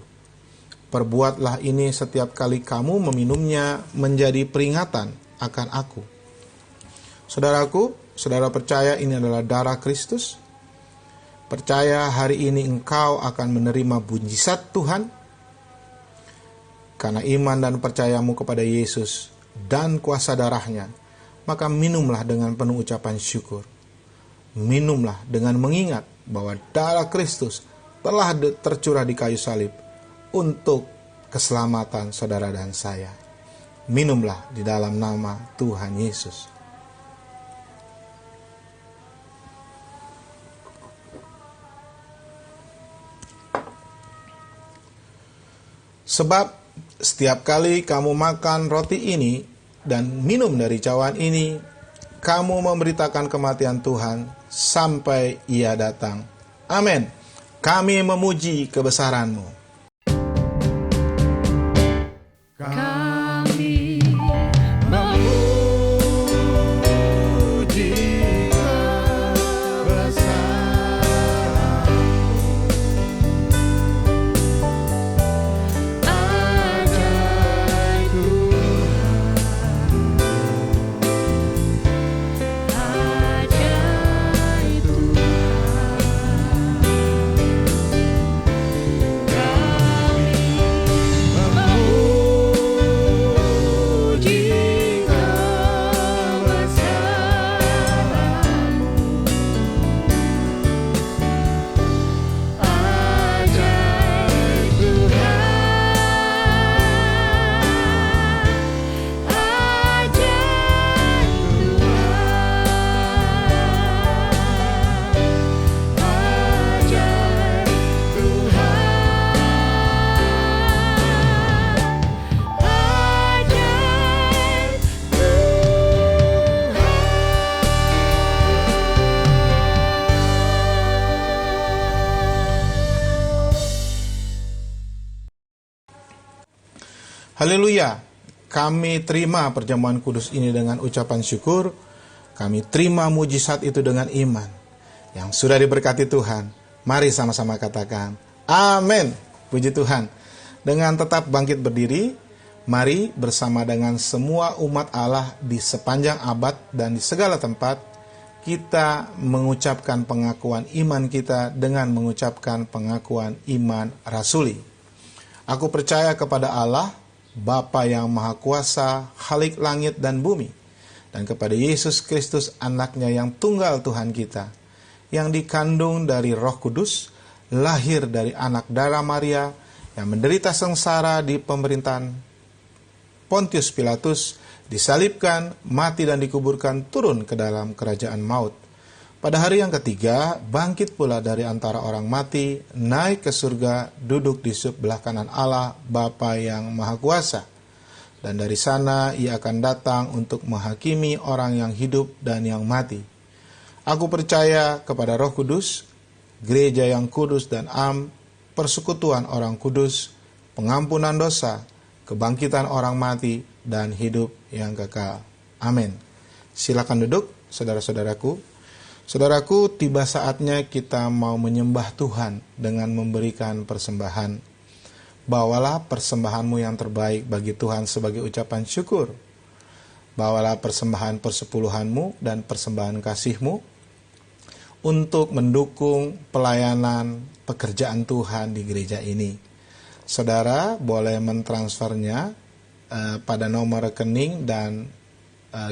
[SPEAKER 5] Perbuatlah ini setiap kali kamu meminumnya menjadi peringatan akan aku. Saudaraku, saudara percaya ini adalah darah Kristus? Percaya hari ini engkau akan menerima mujizat Tuhan? Karena iman dan percayamu kepada Yesus dan kuasa darahnya, maka minumlah dengan penuh ucapan syukur. Minumlah dengan mengingat bahwa darah Kristus telah tercurah di kayu salib untuk keselamatan saudara dan saya. Minumlah di dalam nama Tuhan Yesus. Sebab setiap kali kamu makan roti ini dan minum dari cawan ini, kamu memberitakan kematian Tuhan sampai Ia datang. Amin. Kami memuji kebesaran-Mu.
[SPEAKER 3] Kami memuji kebesaran-Mu.
[SPEAKER 5] Haleluya, kami terima perjamuan kudus ini dengan ucapan syukur. Kami terima mujizat itu dengan iman. Yang sudah diberkati Tuhan, mari sama-sama katakan, amin. Puji Tuhan. Dengan tetap bangkit berdiri, mari bersama dengan semua umat Allah di sepanjang abad dan di segala tempat, kita mengucapkan pengakuan iman kita dengan mengucapkan pengakuan iman rasuli. Aku percaya kepada Allah, Bapa yang Maha Kuasa, Khalik langit dan bumi, dan kepada Yesus Kristus anaknya yang tunggal Tuhan kita, yang dikandung dari Roh Kudus, lahir dari anak darah Maria, yang menderita sengsara di pemerintahan Pontius Pilatus, disalibkan, mati dan dikuburkan, turun ke dalam kerajaan maut. Pada hari yang ketiga, bangkit pula dari antara orang mati, naik ke surga, duduk di sebelah kanan Allah, Bapa yang Maha Kuasa. Dan dari sana ia akan datang untuk menghakimi orang yang hidup dan yang mati. Aku percaya kepada Roh Kudus, gereja yang kudus dan am, persekutuan orang kudus, pengampunan dosa, kebangkitan orang mati, dan hidup yang kekal. Amin. Silakan duduk, saudara-saudaraku. Saudaraku, tiba saatnya kita mau menyembah Tuhan dengan memberikan persembahan. Bawalah persembahanmu yang terbaik bagi Tuhan sebagai ucapan syukur. Bawalah persembahan persepuluhanmu dan persembahan kasihmu untuk mendukung pelayanan pekerjaan Tuhan di gereja ini. Saudara boleh mentransfernya pada nomor rekening dan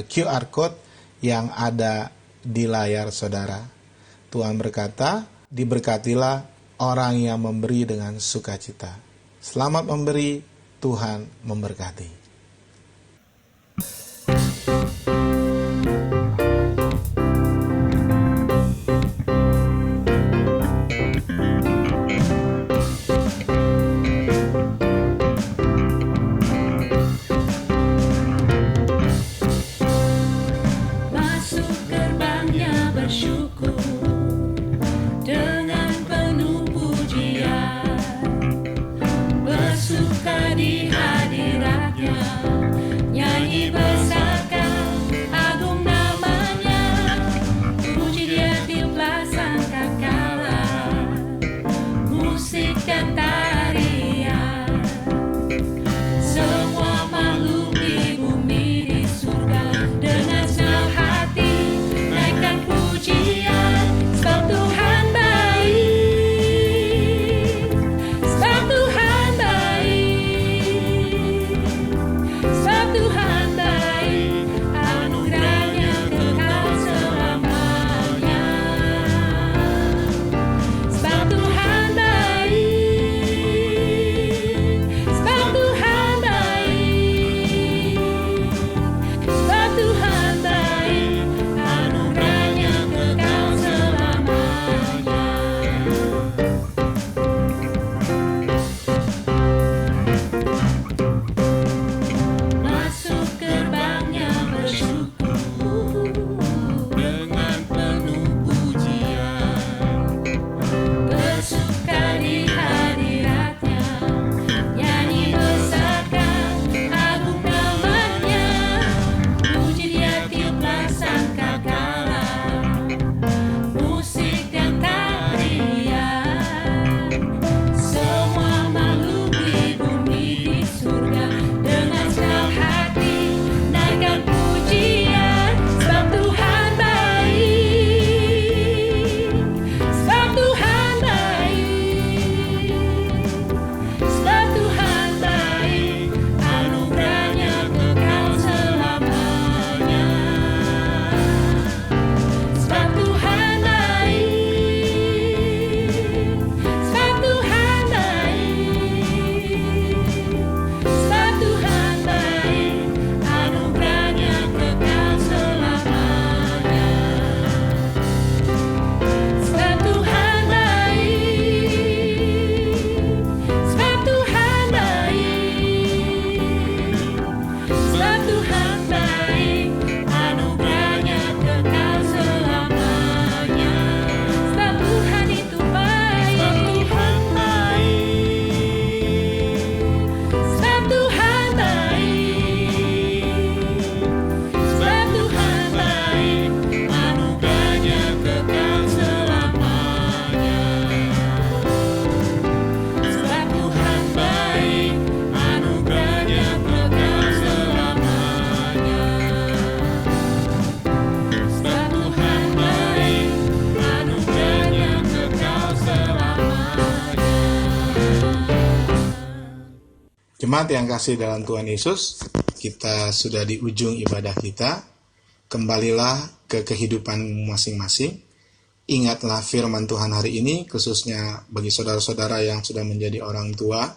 [SPEAKER 5] QR code yang ada di layar saudara. Tuhan berkata, diberkatilah orang yang memberi dengan sukacita. Selamat memberi, Tuhan memberkati.
[SPEAKER 3] Masuk gerbangnya bersyukur dengan penuh pujian, bersuka di hadiratnya, nyanyi bersama
[SPEAKER 5] Jemaat yang kasih dalam Tuhan Yesus, kita sudah di ujung ibadah kita. Kembalilah ke kehidupan masing-masing. Ingatlah firman Tuhan hari ini, khususnya bagi saudara-saudara yang sudah menjadi orang tua,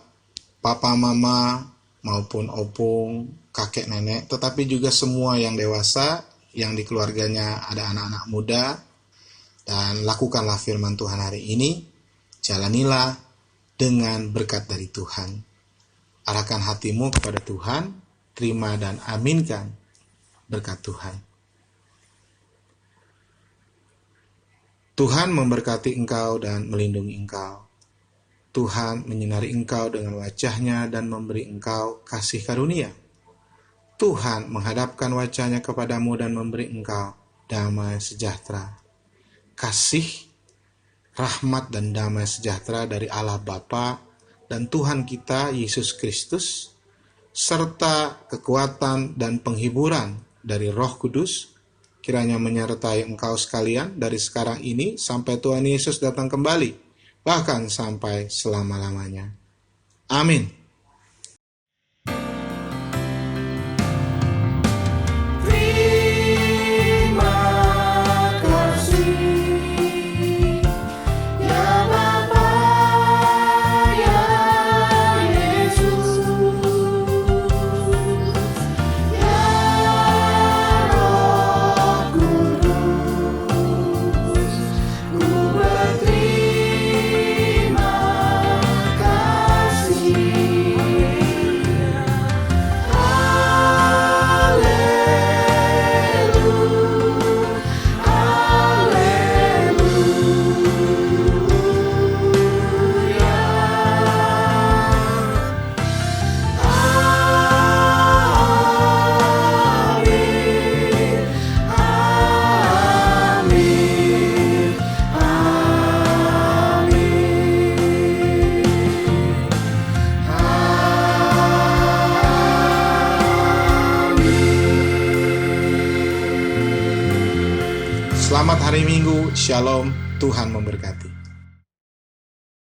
[SPEAKER 5] papa, mama, maupun opung, kakek, nenek, tetapi juga semua yang dewasa, yang di keluarganya ada anak-anak muda, dan lakukanlah firman Tuhan hari ini. Jalanilah dengan berkat dari Tuhan. Arahkan hatimu kepada Tuhan, terima dan aminkan berkat Tuhan. Tuhan memberkati engkau dan melindungi engkau. Tuhan menyinari engkau dengan wajah-Nya dan memberi engkau kasih karunia. Tuhan menghadapkan wajah-Nya kepadamu dan memberi engkau damai sejahtera. Kasih, rahmat dan damai sejahtera dari Allah Bapa dan Tuhan kita Yesus Kristus, serta kekuatan dan penghiburan dari Roh Kudus, kiranya menyertai engkau sekalian dari sekarang ini sampai Tuhan Yesus datang kembali, bahkan sampai selama-lamanya. Amin.
[SPEAKER 3] Terima kasih ya Bapa, ya Yesus, ya Roh Kudus, ku berterima kasih.
[SPEAKER 5] Selamat hari Minggu, Shalom, Tuhan memberkati.